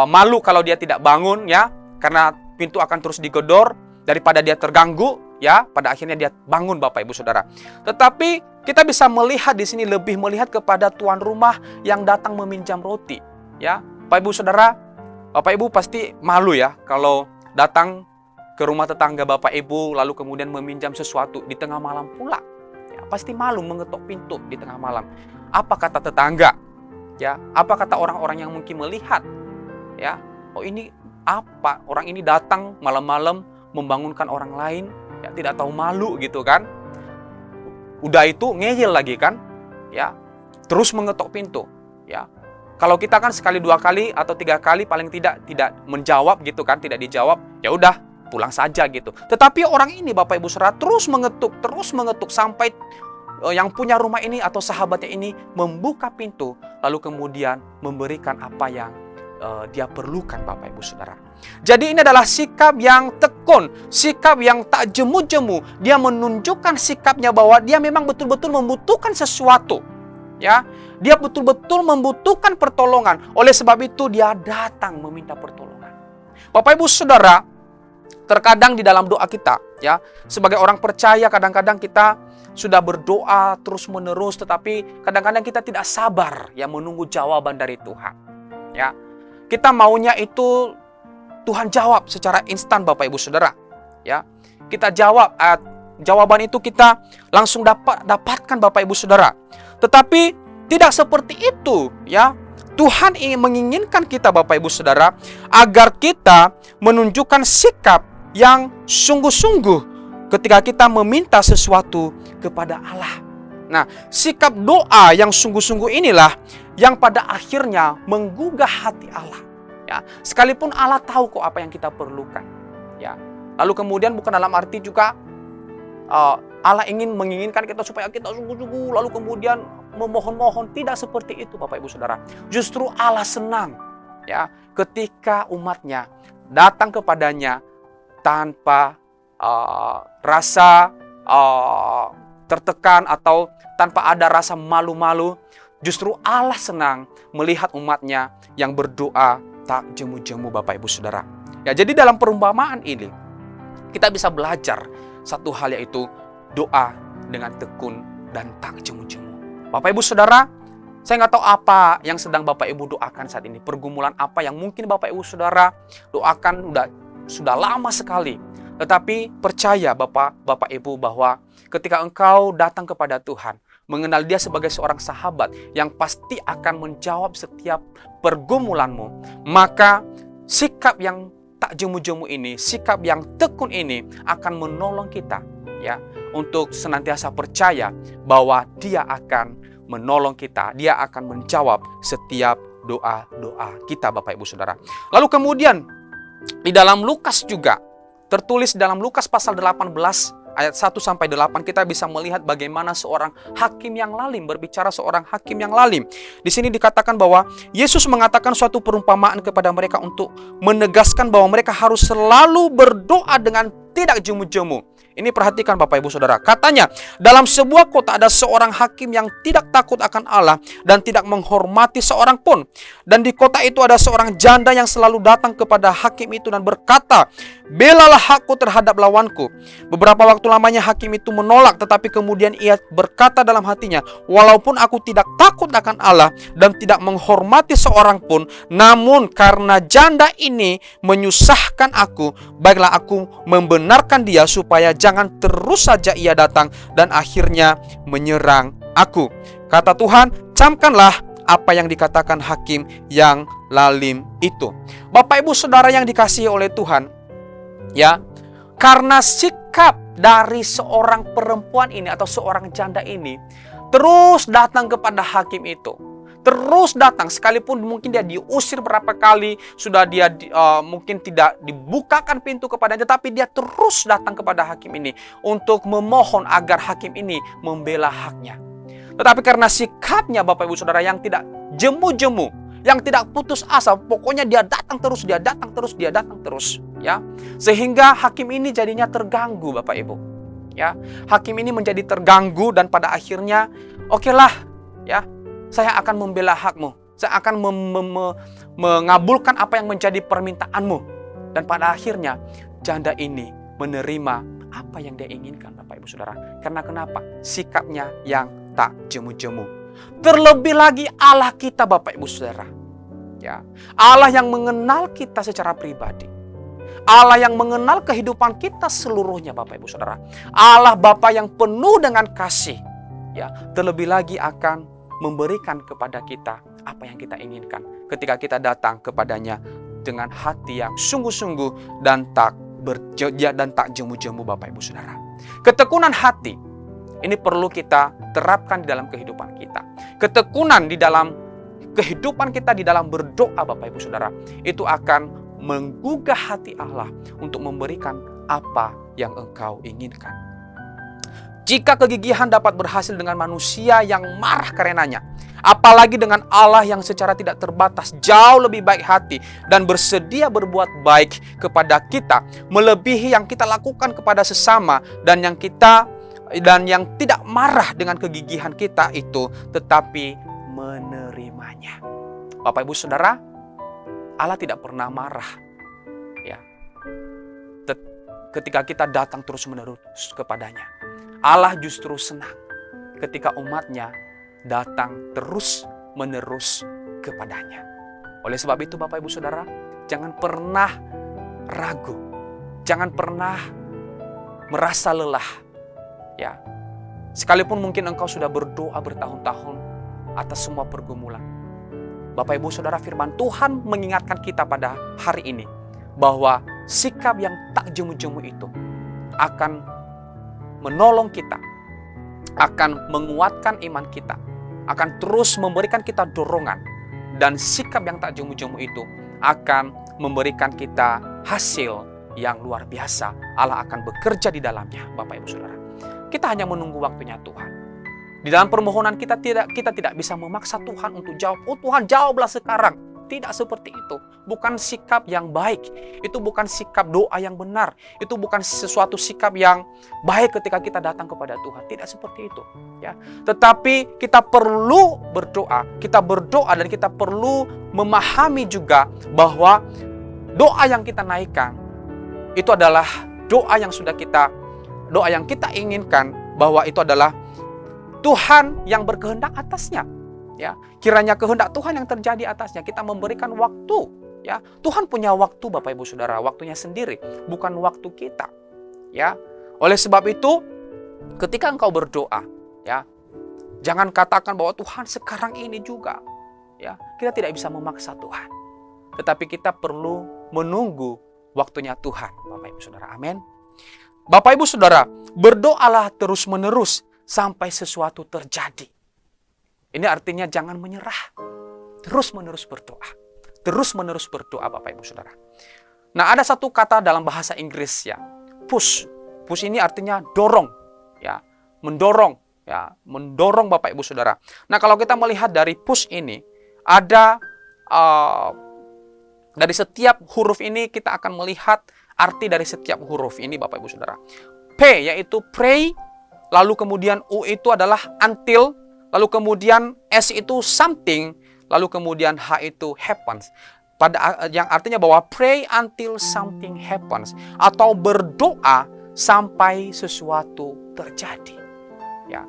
malu kalau dia tidak bangun, ya, karena pintu akan terus digedor daripada dia terganggu, ya. Pada akhirnya dia bangun, Bapak Ibu Saudara. Tetapi kita bisa melihat di sini lebih melihat kepada tuan rumah yang datang meminjam roti, ya. Bapak Ibu Saudara, Bapak Ibu pasti malu, ya, kalau datang ke rumah tetangga Bapak Ibu lalu kemudian meminjam sesuatu di tengah malam pula, ya, pasti malu mengetok pintu di tengah malam. Apa kata tetangga, ya? Apa kata orang-orang yang mungkin melihat, ya? Oh, ini apa? Orang ini datang malam-malam membangunkan orang lain, ya, tidak tahu malu gitu kan? Udah itu ngeyel lagi kan, ya, terus mengetok pintu, ya. Kalau kita kan sekali, dua kali atau tiga kali paling tidak menjawab gitu kan, tidak dijawab, ya udah pulang saja gitu. Tetapi orang ini, Bapak Ibu Saudara, terus mengetuk sampai yang punya rumah ini atau sahabatnya ini membuka pintu lalu kemudian memberikan apa yang dia perlukan, Bapak Ibu Saudara. Jadi ini adalah sikap yang tekun, sikap yang tak jemu-jemu. Dia menunjukkan sikapnya bahwa dia memang betul-betul membutuhkan sesuatu, ya. Dia betul-betul membutuhkan pertolongan. Oleh sebab itu dia datang meminta pertolongan. Bapak Ibu Saudara, terkadang di dalam doa kita, ya, sebagai orang percaya kadang-kadang kita sudah berdoa terus-menerus, tetapi kadang-kadang kita tidak sabar, ya, menunggu jawaban dari Tuhan. Ya, kita maunya itu Tuhan jawab secara instan Bapak Ibu Saudara. Ya, kita jawab, jawaban itu kita langsung dapatkan Bapak Ibu Saudara. Tetapi tidak seperti itu, ya. Tuhan ingin menginginkan kita Bapak Ibu Saudara agar kita menunjukkan sikap yang sungguh-sungguh ketika kita meminta sesuatu kepada Allah. Nah, sikap doa yang sungguh-sungguh inilah yang pada akhirnya menggugah hati Allah. Ya, sekalipun Allah tahu kok apa yang kita perlukan. Ya, lalu kemudian bukan dalam arti juga Allah menginginkan kita supaya kita sungguh-sungguh lalu kemudian memohon-mohon. Tidak seperti itu Bapak Ibu Saudara. Justru Allah senang, ya, ketika umatnya datang kepadanya tanpa rasa tertekan atau tanpa ada rasa malu-malu. Justru Allah senang melihat umatnya yang berdoa tak jemu-jemu Bapak Ibu Saudara. Ya, jadi dalam perumpamaan ini kita bisa belajar satu hal, yaitu doa dengan tekun dan tak jemu-jemu. Bapak Ibu Saudara, saya nggak tahu apa yang sedang Bapak Ibu doakan saat ini. Pergumulan apa yang mungkin Bapak Ibu Saudara doakan sudah lama sekali. Tetapi percaya Bapak Ibu bahwa ketika engkau datang kepada Tuhan, mengenal Dia sebagai seorang sahabat yang pasti akan menjawab setiap pergumulanmu, maka sikap yang tak jemu-jemu ini, sikap yang tekun ini akan menolong kita, ya, untuk senantiasa percaya bahwa Dia akan menolong kita, Dia akan menjawab setiap doa-doa kita Bapak Ibu Saudara. Lalu kemudian di dalam Lukas juga tertulis, dalam Lukas pasal 18 ayat 1-8 kita bisa melihat bagaimana seorang hakim yang lalim, berbicara seorang hakim yang lalim. Di sini dikatakan bahwa Yesus mengatakan suatu perumpamaan kepada mereka untuk menegaskan bahwa mereka harus selalu berdoa dengan tidak jemu-jemu. Ini perhatikan Bapak Ibu Saudara. Katanya, dalam sebuah kota ada seorang hakim yang tidak takut akan Allah dan tidak menghormati seorang pun. Dan di kota itu ada seorang janda yang selalu datang kepada hakim itu dan berkata, "Belalah hakku terhadap lawanku." Beberapa waktu lamanya hakim itu menolak, tetapi kemudian ia berkata dalam hatinya, "Walaupun aku tidak takut akan Allah dan tidak menghormati seorang pun, namun karena janda ini menyusahkan aku, baiklah aku membenarkan dia supaya jangan terus saja ia datang dan akhirnya menyerang aku." Kata Tuhan, camkanlah apa yang dikatakan hakim yang lalim itu. Bapak Ibu Saudara yang dikasihi oleh Tuhan, ya, karena sikap dari seorang perempuan ini atau seorang janda ini terus datang kepada hakim itu, terus datang, sekalipun mungkin dia diusir berapa kali, sudah dia mungkin tidak dibukakan pintu kepadanya, tetapi dia terus datang kepada hakim ini untuk memohon agar hakim ini membela haknya. Tetapi karena sikapnya Bapak Ibu Saudara yang tidak jemu-jemu, yang tidak putus asa, pokoknya dia datang terus, dia datang terus, dia datang terus, ya, sehingga hakim ini jadinya terganggu Bapak Ibu, ya. Hakim ini menjadi terganggu dan pada akhirnya, okelah, ya, saya akan membela hakmu. Saya akan mengabulkan apa yang menjadi permintaanmu. Dan pada akhirnya janda ini menerima apa yang dia inginkan Bapak Ibu Saudara. Karena kenapa? Sikapnya yang tak jemu-jemu. Terlebih lagi Allah kita Bapak Ibu Saudara. Ya, Allah yang mengenal kita secara pribadi. Allah yang mengenal kehidupan kita seluruhnya Bapak Ibu Saudara. Allah Bapa yang penuh dengan kasih. Ya, terlebih lagi akan memberikan kepada kita apa yang kita inginkan ketika kita datang kepadanya dengan hati yang sungguh-sungguh dan tak jemu-jemu Bapak Ibu Saudara. Ketekunan hati ini perlu kita terapkan di dalam kehidupan kita. Ketekunan di dalam kehidupan kita di dalam berdoa Bapak Ibu Saudara, itu akan menggugah hati Allah untuk memberikan apa yang engkau inginkan. Jika kegigihan dapat berhasil dengan manusia yang marah karenanya, apalagi dengan Allah yang secara tidak terbatas jauh lebih baik hati dan bersedia berbuat baik kepada kita, melebihi yang kita lakukan kepada sesama, dan yang tidak marah dengan kegigihan kita itu, tetapi menerimanya. Bapak Ibu Saudara, Allah tidak pernah marah, ya, ketika kita datang terus-menerus kepadanya. Allah justru senang ketika umatnya datang terus-menerus kepadanya. Oleh sebab itu Bapak Ibu Saudara, jangan pernah ragu, jangan pernah merasa lelah. Ya, sekalipun mungkin engkau sudah berdoa bertahun-tahun atas semua pergumulan. Bapak Ibu Saudara, firman Tuhan mengingatkan kita pada hari ini bahwa sikap yang tak jemu-jemu itu akan menolong kita, akan menguatkan iman kita, akan terus memberikan kita dorongan, dan sikap yang tak jemu-jemu itu akan memberikan kita hasil yang luar biasa. Allah akan bekerja di dalamnya, Bapak Ibu Saudara. Kita hanya menunggu waktunya Tuhan. Di dalam permohonan kita tidak bisa memaksa Tuhan untuk jawab. Oh Tuhan, jawablah sekarang. Tidak seperti itu. Bukan sikap yang baik. Itu bukan sikap doa yang benar. Itu bukan sesuatu sikap yang baik ketika kita datang kepada Tuhan. Tidak seperti itu. Ya. Tetapi kita perlu berdoa. Kita berdoa dan kita perlu memahami juga bahwa doa yang kita naikkan itu adalah doa yang kita inginkan, bahwa itu adalah Tuhan yang berkehendak atasnya. Ya, kiranya kehendak Tuhan yang terjadi atasnya. Kita memberikan waktu. Ya, Tuhan punya waktu, Bapak Ibu Saudara, waktunya sendiri, bukan waktu kita. Ya, oleh sebab itu, ketika engkau berdoa, ya, jangan katakan bahwa Tuhan sekarang ini juga. Ya, kita tidak bisa memaksa Tuhan, tetapi kita perlu menunggu waktunya Tuhan, Bapak Ibu Saudara. Amin. Bapak Ibu Saudara, berdoalah terus-menerus sampai sesuatu terjadi. Ini artinya jangan menyerah. Terus-menerus berdoa. Terus-menerus berdoa, Bapak Ibu Saudara. Nah, ada satu kata dalam bahasa Inggris, ya, push. Push ini artinya dorong, ya, mendorong, ya, mendorong, Bapak Ibu Saudara. Nah, kalau kita melihat dari push ini, ada dari setiap huruf ini kita akan melihat arti dari setiap huruf ini, Bapak Ibu Saudara. P yaitu pray, lalu kemudian U itu adalah until, lalu kemudian S itu something, lalu kemudian H itu happens. Yang artinya bahwa pray until something happens, atau berdoa sampai sesuatu terjadi. Ya.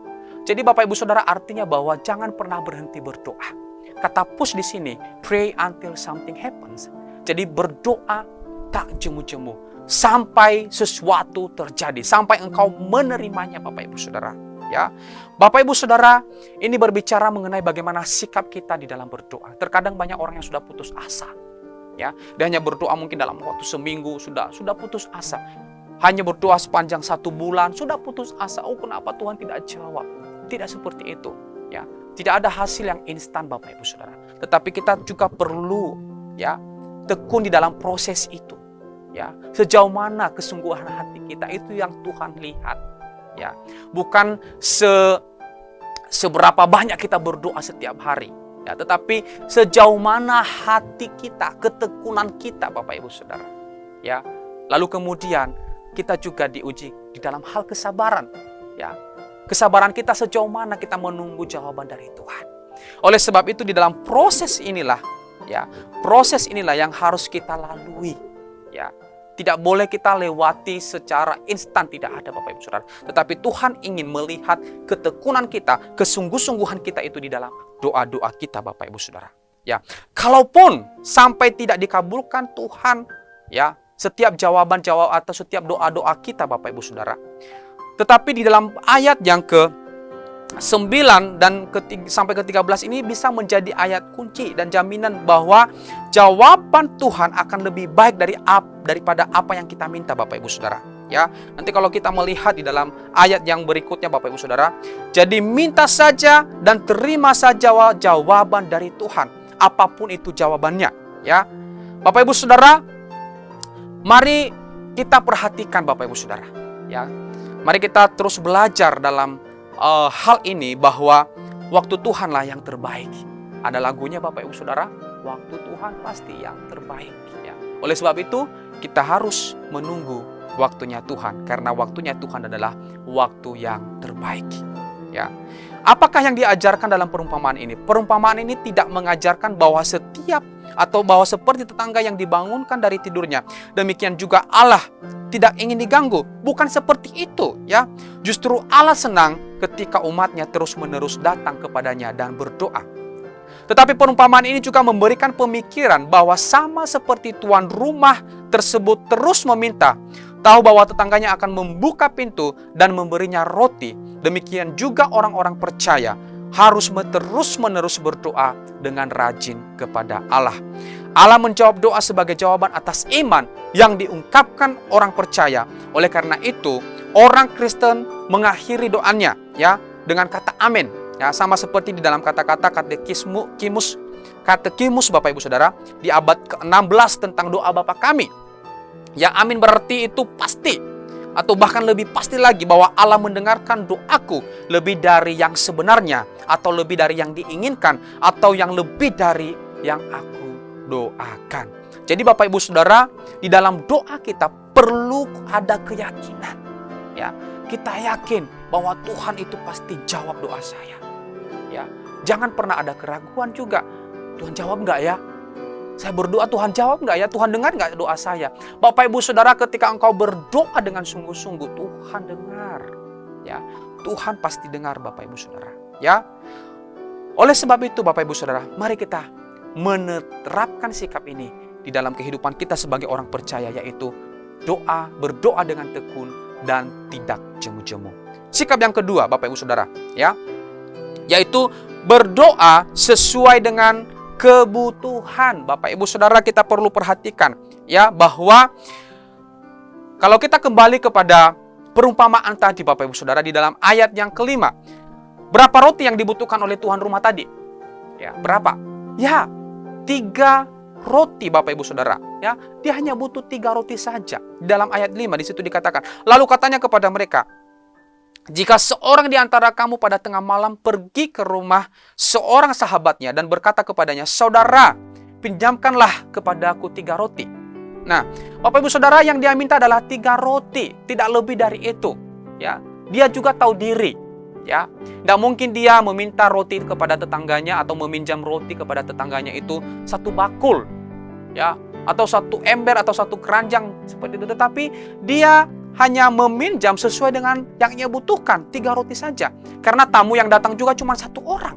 Jadi Bapak Ibu Saudara, artinya bahwa jangan pernah berhenti berdoa. Kata push di sini, pray until something happens. Jadi berdoa tak jemu-jemu sampai sesuatu terjadi, sampai engkau menerimanya, Bapak Ibu Saudara. Ya, Bapak Ibu Saudara, ini berbicara mengenai bagaimana sikap kita di dalam berdoa. Terkadang banyak orang yang sudah putus asa. Ya, dia hanya berdoa mungkin dalam waktu seminggu sudah putus asa. Hanya berdoa sepanjang 1 bulan sudah putus asa. Oh, kenapa Tuhan tidak jawab? Tidak seperti itu. Ya, tidak ada hasil yang instan, Bapak Ibu Saudara. Tetapi kita juga perlu, ya, tekun di dalam proses itu. Ya, sejauh mana kesungguhan hati kita, itu yang Tuhan lihat. Ya, bukan seberapa banyak kita berdoa setiap hari, ya, tetapi sejauh mana hati kita, ketekunan kita, Bapak Ibu Saudara. Ya, lalu kemudian kita juga diuji di dalam hal kesabaran. Ya, kesabaran kita sejauh mana kita menunggu jawaban dari Tuhan. Oleh sebab itu di dalam proses inilah, ya, proses inilah yang harus kita lalui. Ya, tidak boleh kita lewati secara instan, tidak ada, Bapak Ibu Saudara. Tetapi Tuhan ingin melihat ketekunan kita, kesungguh-sungguhan kita itu di dalam doa-doa kita, Bapak Ibu Saudara. Ya, kalaupun sampai tidak dikabulkan Tuhan, ya, setiap jawaban-jawab atau setiap doa-doa kita, Bapak Ibu Saudara. Tetapi di dalam ayat yang ke-9 dan sampai ke-13 ini bisa menjadi ayat kunci dan jaminan bahwa jawaban Tuhan akan lebih baik daripada apa yang kita minta, Bapak Ibu Saudara. Ya, nanti kalau kita melihat di dalam ayat yang berikutnya, Bapak Ibu Saudara, jadi minta saja dan terima saja jawaban dari Tuhan, apapun itu jawabannya. Ya, Bapak Ibu Saudara, mari kita perhatikan, Bapak Ibu Saudara. Ya, mari kita terus belajar dalam hal ini, bahwa waktu Tuhanlah yang terbaik. Ada lagunya, Bapak Ibu Saudara, waktu Tuhan pasti yang terbaik. Ya. Oleh sebab itu kita harus menunggu waktunya Tuhan, karena waktunya Tuhan adalah waktu yang terbaik. Ya. Apakah yang diajarkan dalam perumpamaan ini? Perumpamaan ini tidak mengajarkan bahwa bahwa seperti tetangga yang dibangunkan dari tidurnya, demikian juga Allah tidak ingin diganggu. Bukan seperti itu, ya. Justru Allah senang ketika umatnya terus-menerus datang kepadanya dan berdoa. Tetapi perumpamaan ini juga memberikan pemikiran bahwa sama seperti tuan rumah tersebut terus meminta, tahu bahwa tetangganya akan membuka pintu dan memberinya roti, demikian juga orang-orang percaya harus terus-menerus berdoa dengan rajin kepada Allah. Allah menjawab doa sebagai jawaban atas iman yang diungkapkan orang percaya. Oleh karena itu, orang Kristen mengakhiri doanya ya dengan kata amin. Ya, sama seperti di dalam kata-kata katekimus Bapak Ibu Saudara di abad ke-16 tentang doa Bapa kami. Ya, amin berarti itu pasti, atau bahkan lebih pasti lagi bahwa Allah mendengarkan doaku lebih dari yang sebenarnya, atau lebih dari yang diinginkan, atau yang lebih dari yang aku doakan. Jadi Bapak Ibu Saudara, di dalam doa kita perlu ada keyakinan. Ya, kita yakin bahwa Tuhan itu pasti jawab doa saya. Ya, jangan pernah ada keraguan juga. Tuhan jawab nggak ya? Saya berdoa, Tuhan jawab nggak ya? Tuhan dengar nggak doa saya? Bapak Ibu Saudara, ketika engkau berdoa dengan sungguh-sungguh, Tuhan dengar. Ya, Tuhan pasti dengar Bapak Ibu Saudara. Ya, oleh sebab itu Bapak Ibu Saudara, mari kita menerapkan sikap ini di dalam kehidupan kita sebagai orang percaya, yaitu berdoa dengan tekun dan tidak jemu-jemu. Sikap yang kedua Bapak Ibu Saudara, ya, yaitu berdoa sesuai dengan kebutuhan. Bapak Ibu Saudara, kita perlu perhatikan ya bahwa kalau kita kembali kepada perumpamaan tadi Bapak Ibu Saudara di dalam ayat yang kelima, berapa roti yang dibutuhkan oleh tuan rumah tadi? Ya, berapa? Ya, 3 roti Bapak Ibu Saudara. Ya, dia hanya butuh 3 roti saja. Di dalam ayat 5 di situ dikatakan, lalu katanya kepada mereka, jika seorang di antara kamu pada tengah malam pergi ke rumah seorang sahabatnya dan berkata kepadanya, saudara, pinjamkanlah kepadaku 3 roti. Nah, Bapak Ibu Saudara, yang dia minta adalah 3 roti, tidak lebih dari itu. Ya, dia juga tahu diri. Ya, nggak mungkin dia meminta roti kepada tetangganya atau meminjam roti kepada tetangganya itu 1 bakul, ya, atau 1 ember atau 1 keranjang seperti itu. Tetapi dia hanya meminjam sesuai dengan yang ia butuhkan, 3 roti saja. Karena tamu yang datang juga cuma 1 orang.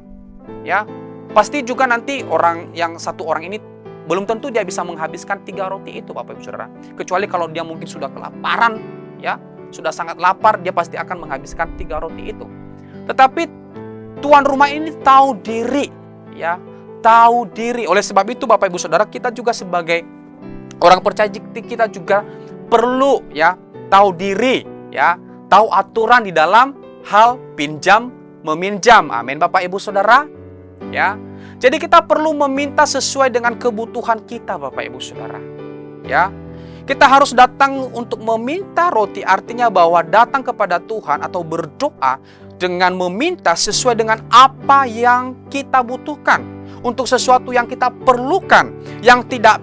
Ya, pasti juga nanti orang yang 1 orang ini belum tentu dia bisa menghabiskan 3 roti itu Bapak Ibu Saudara. Kecuali kalau dia mungkin sudah kelaparan, ya, sudah sangat lapar, dia pasti akan menghabiskan 3 roti itu. Tetapi tuan rumah ini tahu diri, ya, tahu diri. Oleh sebab itu Bapak Ibu Saudara, kita juga sebagai orang percaya kita juga perlu ya tahu diri, ya, tahu aturan di dalam hal pinjam meminjam. Amin Bapak Ibu Saudara, ya. Jadi kita perlu meminta sesuai dengan kebutuhan kita Bapak Ibu Saudara, ya. Kita harus datang untuk meminta roti, artinya bahwa datang kepada Tuhan atau berdoa dengan meminta sesuai dengan apa yang kita butuhkan, untuk sesuatu yang kita perlukan, yang tidak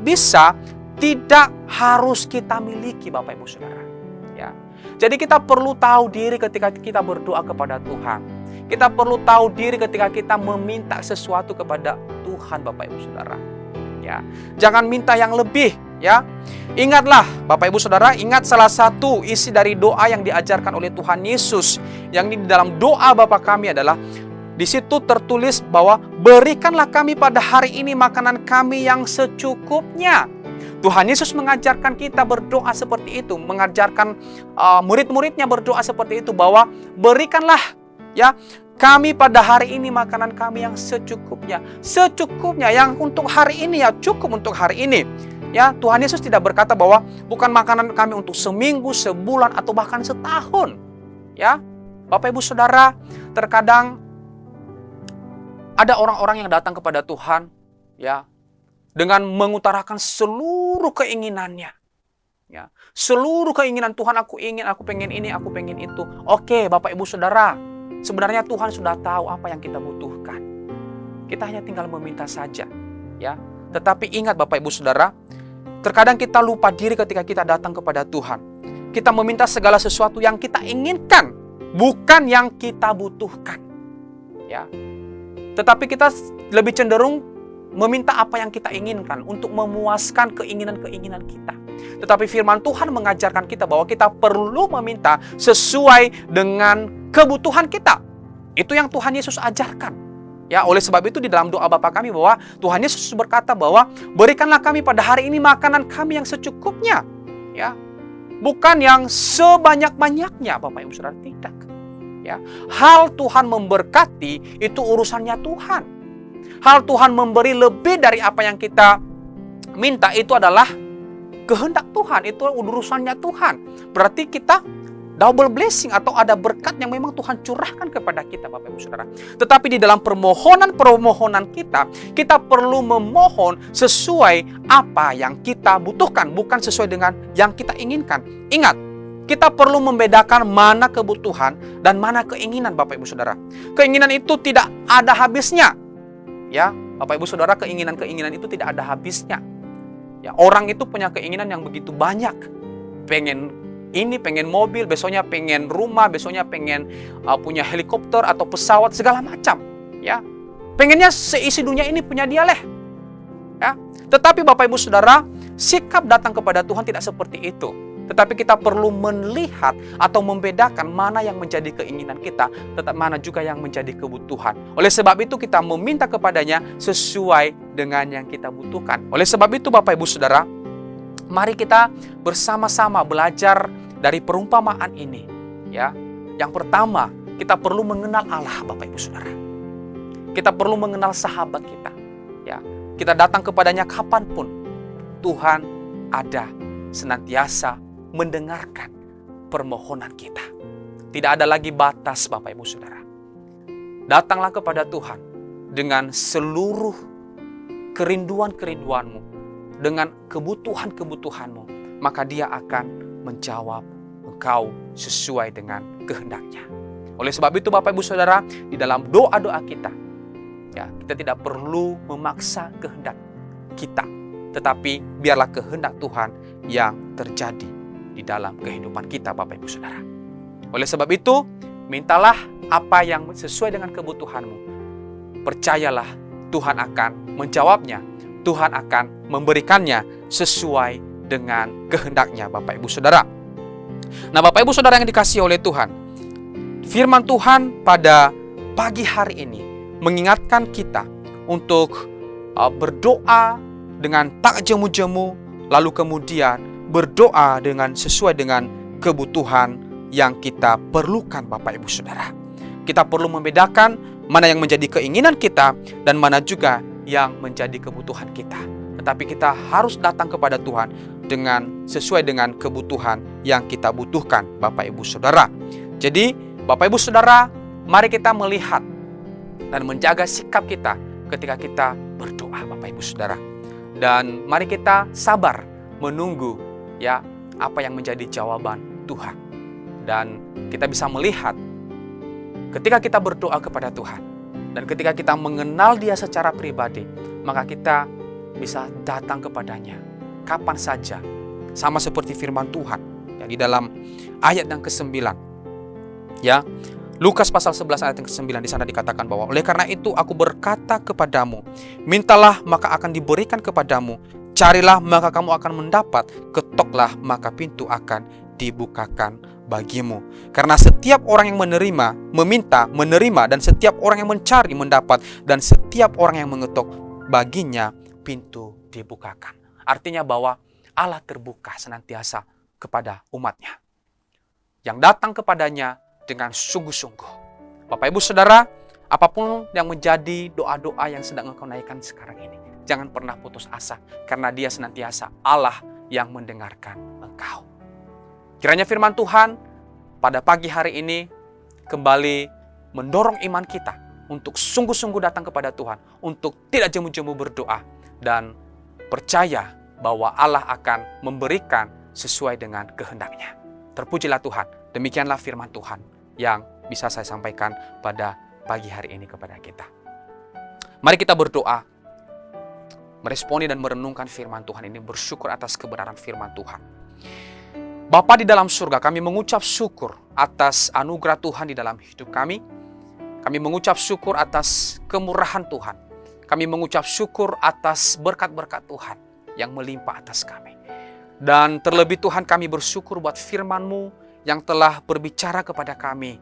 harus kita miliki Bapak Ibu Saudara. Ya. Jadi kita perlu tahu diri ketika kita berdoa kepada Tuhan. Kita perlu tahu diri ketika kita meminta sesuatu kepada Tuhan Bapak Ibu Saudara. Ya. Jangan minta yang lebih, ya. Ingatlah Bapak Ibu Saudara, ingat salah satu isi dari doa yang diajarkan oleh Tuhan Yesus, yang di dalam doa Bapa kami adalah di situ tertulis bahwa berikanlah kami pada hari ini makanan kami yang secukupnya. Tuhan Yesus mengajarkan kita berdoa seperti itu, mengajarkan murid-muridnya berdoa seperti itu, bahwa berikanlah ya kami pada hari ini makanan kami yang secukupnya. Secukupnya, yang untuk hari ini ya cukup untuk hari ini. Ya, Tuhan Yesus tidak berkata bahwa bukan makanan kami untuk seminggu, sebulan, atau bahkan setahun. Ya, Bapak Ibu Saudara, terkadang ada orang-orang yang datang kepada Tuhan, ya, dengan mengutarakan seluruh keinginannya. Ya, seluruh keinginan Tuhan, aku pengen ini, aku pengen itu. Oke, Bapak Ibu Saudara, sebenarnya Tuhan sudah tahu apa yang kita butuhkan. Kita hanya tinggal meminta saja, ya. Tetapi ingat Bapak Ibu Saudara, terkadang kita lupa diri ketika kita datang kepada Tuhan. Kita meminta segala sesuatu yang kita inginkan, bukan yang kita butuhkan. Ya. Tetapi kita lebih cenderung meminta apa yang kita inginkan untuk memuaskan keinginan-keinginan kita. Tetapi firman Tuhan mengajarkan kita bahwa kita perlu meminta sesuai dengan kebutuhan kita. Itu yang Tuhan Yesus ajarkan. Ya, oleh sebab itu di dalam doa Bapa kami bahwa Tuhan Yesus berkata bahwa berikanlah kami pada hari ini makanan kami yang secukupnya. Ya, bukan yang sebanyak-banyaknya, Bapak Ibu Saudara, tidak. Ya, hal Tuhan memberkati itu urusannya Tuhan. Hal Tuhan memberi lebih dari apa yang kita minta itu adalah kehendak Tuhan, itu urusannya Tuhan. Berarti kita double blessing atau ada berkat yang memang Tuhan curahkan kepada kita, Bapak Ibu Saudara. Tetapi di dalam permohonan kita perlu memohon sesuai apa yang kita butuhkan, bukan sesuai dengan yang kita inginkan. Ingat, kita perlu membedakan mana kebutuhan dan mana keinginan, Bapak Ibu Saudara. Keinginan itu tidak ada habisnya. Ya, Bapak Ibu Saudara, keinginan itu tidak ada habisnya. Ya, orang itu punya keinginan yang begitu banyak. Pengen ini, pengen mobil, besoknya pengen rumah, besoknya pengen punya helikopter atau pesawat, segala macam. Ya, pengennya seisi dunia ini punya dia leh. Ya, tetapi Bapak Ibu Saudara, sikap datang kepada Tuhan tidak seperti itu. Tetapi kita perlu melihat atau membedakan mana yang menjadi keinginan kita, tetap mana juga yang menjadi kebutuhan. Oleh sebab itu kita meminta kepadanya sesuai dengan yang kita butuhkan. Oleh sebab itu Bapak Ibu Saudara, mari kita bersama-sama belajar dari perumpamaan ini. Ya, yang pertama, kita perlu mengenal Allah, Bapak Ibu Saudara. Kita perlu mengenal sahabat kita. Ya, kita datang kepadanya kapanpun. Tuhan ada senantiasa mendengarkan permohonan kita. Tidak ada lagi batas, Bapak Ibu Saudara. Datanglah kepada Tuhan dengan seluruh kerinduan-kerinduanmu, dengan kebutuhan-kebutuhanmu, maka Dia akan menjawab engkau sesuai dengan kehendaknya. Oleh sebab itu Bapak Ibu Saudara, di dalam doa-doa kita, ya, kita tidak perlu memaksa kehendak kita, tetapi biarlah kehendak Tuhan yang terjadi di dalam kehidupan kita, Bapak Ibu Saudara. Oleh sebab itu, mintalah apa yang sesuai dengan kebutuhanmu. Percayalah, Tuhan akan menjawabnya. Tuhan akan memberikannya sesuai dengan kehendaknya, Bapak Ibu Saudara. Nah, Bapak Ibu Saudara yang dikasihi oleh Tuhan, firman Tuhan pada pagi hari ini mengingatkan kita untuk berdoa dengan tak jemu-jemu, lalu kemudian berdoa dengan sesuai dengan kebutuhan yang kita perlukan, Bapak Ibu Saudara. Kita perlu membedakan mana yang menjadi keinginan kita dan mana juga yang menjadi kebutuhan kita. Tetapi kita harus datang kepada Tuhan dengan sesuai dengan kebutuhan yang kita butuhkan, Bapak Ibu Saudara. Jadi, Bapak Ibu Saudara, mari kita melihat dan menjaga sikap kita ketika kita berdoa, Bapak Ibu Saudara. Dan mari kita sabar menunggu, ya, apa yang menjadi jawaban Tuhan. Dan kita bisa melihat ketika kita berdoa kepada Tuhan dan ketika kita mengenal Dia secara pribadi, maka kita bisa datang kepadanya kapan saja, sama seperti firman Tuhan yang di dalam ayat yang ke-9. Ya, Lukas pasal 11 ayat yang ke-9, di sana dikatakan bahwa oleh karena itu aku berkata kepadamu, mintalah maka akan diberikan kepadamu, carilah maka kamu akan mendapat, ketoklah maka pintu akan dibukakan bagimu. Karena setiap orang yang menerima, meminta, menerima, dan setiap orang yang mencari, mendapat, dan setiap orang yang mengetok, baginya pintu dibukakan. Artinya bahwa Allah terbuka senantiasa kepada umatnya yang datang kepadanya dengan sungguh-sungguh. Bapak Ibu Saudara, apapun yang menjadi doa-doa yang sedang engkau naikkan sekarang ini, jangan pernah putus asa, karena Dia senantiasa Allah yang mendengarkan engkau. Kiranya firman Tuhan pada pagi hari ini kembali mendorong iman kita untuk sungguh-sungguh datang kepada Tuhan, untuk tidak jemu-jemu berdoa, dan percaya bahwa Allah akan memberikan sesuai dengan kehendaknya. Terpujilah Tuhan. Demikianlah firman Tuhan yang bisa saya sampaikan pada pagi hari ini kepada kita. Mari kita berdoa, meresponi dan merenungkan firman Tuhan ini, bersyukur atas kebenaran firman Tuhan. Bapa di dalam surga, kami mengucap syukur atas anugerah Tuhan di dalam hidup kami. Kami mengucap syukur atas kemurahan Tuhan. Kami mengucap syukur atas berkat-berkat Tuhan yang melimpah atas kami. Dan terlebih Tuhan, kami bersyukur buat firman-Mu yang telah berbicara kepada kami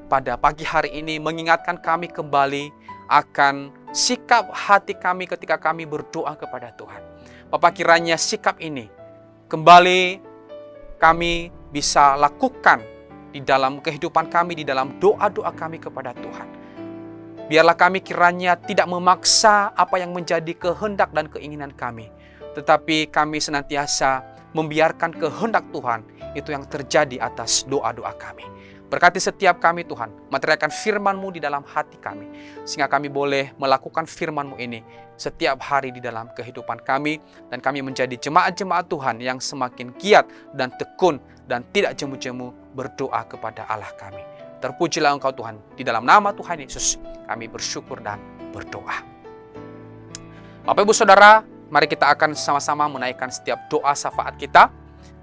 pada pagi hari ini, mengingatkan kami kembali akan sikap hati kami ketika kami berdoa kepada Tuhan. Bapa, kiranya sikap ini kembali kami bisa lakukan di dalam kehidupan kami, di dalam doa-doa kami kepada Tuhan. Biarlah kami kiranya tidak memaksa apa yang menjadi kehendak dan keinginan kami, tetapi kami senantiasa membiarkan kehendak Tuhan itu yang terjadi atas doa-doa kami. Berkati setiap kami Tuhan, materialkan firman-Mu di dalam hati kami, sehingga kami boleh melakukan firman-Mu ini setiap hari di dalam kehidupan kami, dan kami menjadi jemaat-jemaat Tuhan yang semakin giat dan tekun dan tidak jemu-jemu berdoa kepada Allah kami. Terpujilah Engkau Tuhan, di dalam nama Tuhan Yesus kami bersyukur dan berdoa. Bapak Ibu Saudara, mari kita akan sama-sama menaikkan setiap doa syafaat kita.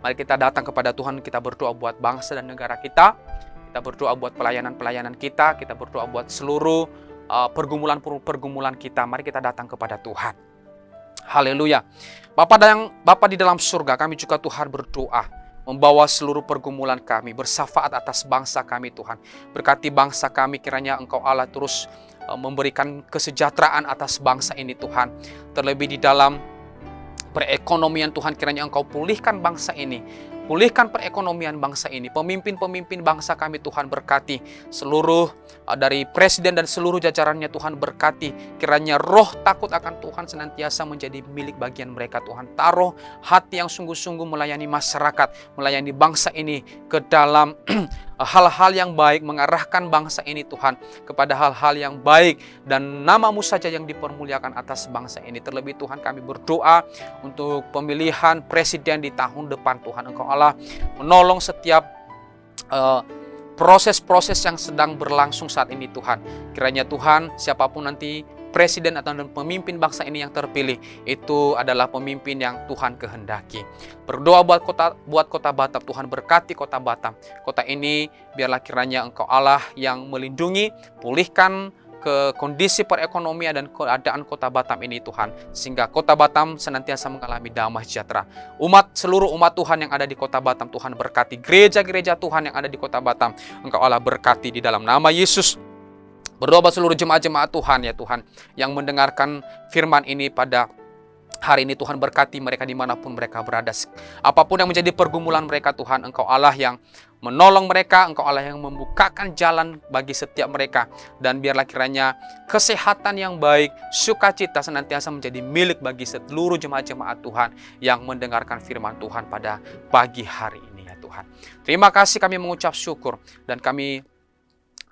Mari kita datang kepada Tuhan, kita berdoa buat bangsa dan negara kita. Kita berdoa buat pelayanan-pelayanan kita. Kita berdoa buat seluruh pergumulan-pergumulan kita. Mari kita datang kepada Tuhan. Haleluya. Bapa di dalam surga, kami juga Tuhan berdoa membawa seluruh pergumulan kami, bersyafaat atas bangsa kami Tuhan. Berkati bangsa kami, kiranya Engkau Allah terus memberikan kesejahteraan atas bangsa ini Tuhan. Terlebih di dalam perekonomian Tuhan, kiranya Engkau pulihkan bangsa ini. Pulihkan perekonomian bangsa ini. Pemimpin-pemimpin bangsa kami Tuhan berkati. Seluruh dari presiden dan seluruh jajarannya Tuhan berkati. Kiranya roh takut akan Tuhan senantiasa menjadi milik bagian mereka Tuhan. Taruh hati yang sungguh-sungguh melayani masyarakat, melayani bangsa ini ke dalam hal-hal yang baik, mengarahkan bangsa ini Tuhan kepada hal-hal yang baik, dan nama-Mu saja yang dipermuliakan atas bangsa ini. Terlebih Tuhan, kami berdoa untuk pemilihan presiden di tahun depan Tuhan. Engkau Allah menolong setiap proses-proses yang sedang berlangsung saat ini Tuhan. Kiranya Tuhan, siapapun nanti presiden atau pemimpin bangsa ini yang terpilih, itu adalah pemimpin yang Tuhan kehendaki. Berdoa buat kota Batam, Tuhan berkati kota Batam. Kota ini biarlah kiranya Engkau Allah yang melindungi, pulihkan ke kondisi perekonomian dan keadaan kota Batam ini Tuhan, sehingga kota Batam senantiasa mengalami damai sejahtera. Seluruh umat Tuhan yang ada di kota Batam, Tuhan berkati. Gereja-gereja Tuhan yang ada di kota Batam, Engkau Allah berkati di dalam nama Yesus. Berdoa buat seluruh jemaat-jemaat Tuhan ya Tuhan, yang mendengarkan firman ini pada hari ini Tuhan, berkati mereka dimanapun mereka berada. Apapun yang menjadi pergumulan mereka Tuhan, Engkau Allah yang menolong mereka, Engkau Allah yang membukakan jalan bagi setiap mereka. Dan biarlah kiranya kesehatan yang baik, sukacita senantiasa menjadi milik bagi seluruh jemaat-jemaat Tuhan yang mendengarkan firman Tuhan pada pagi hari ini ya Tuhan. Terima kasih, kami mengucap syukur, dan kami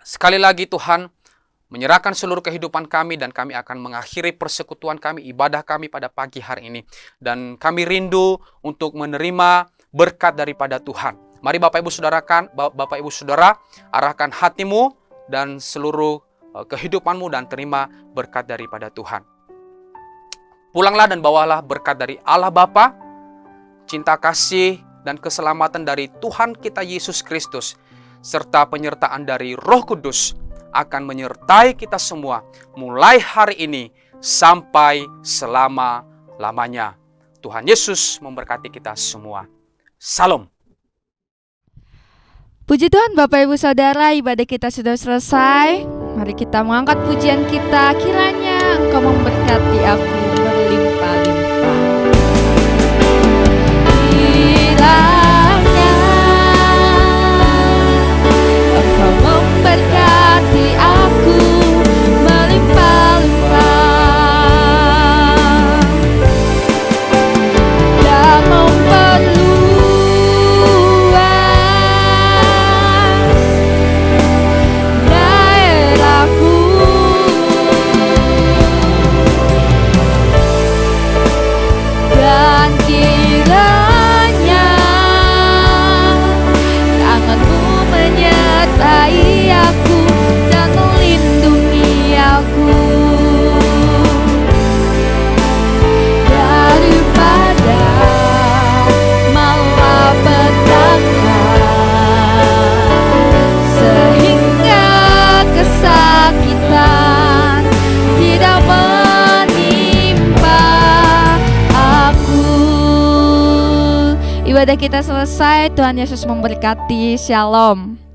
sekali lagi Tuhan menyerahkan seluruh kehidupan kami, dan kami akan mengakhiri persekutuan kami, ibadah kami pada pagi hari ini. Dan kami rindu untuk menerima berkat daripada Tuhan. Mari Bapak Ibu Saudara, arahkan hatimu dan seluruh kehidupanmu dan terima berkat daripada Tuhan. Pulanglah dan bawalah berkat dari Allah Bapa, cinta kasih dan keselamatan dari Tuhan kita Yesus Kristus, serta penyertaan dari Roh Kudus akan menyertai kita semua mulai hari ini sampai selama-lamanya. Tuhan Yesus memberkati kita semua. Salam. Puji Tuhan Bapak Ibu Saudara, ibadah kita sudah selesai. Mari kita mengangkat pujian kita. Kiranya Engkau memberkati aku berlimpah-limpah. Kiranya Engkau memberkati aku melimpah-limpah dan memperluas daerahku, dan kiranya tangan-Mu menyertai aku dan melindungi aku daripada malapetaka, sehingga kesakitan tidak menimpa aku. Ibadah kita selesai. Tuhan Yesus memberkati. Shalom.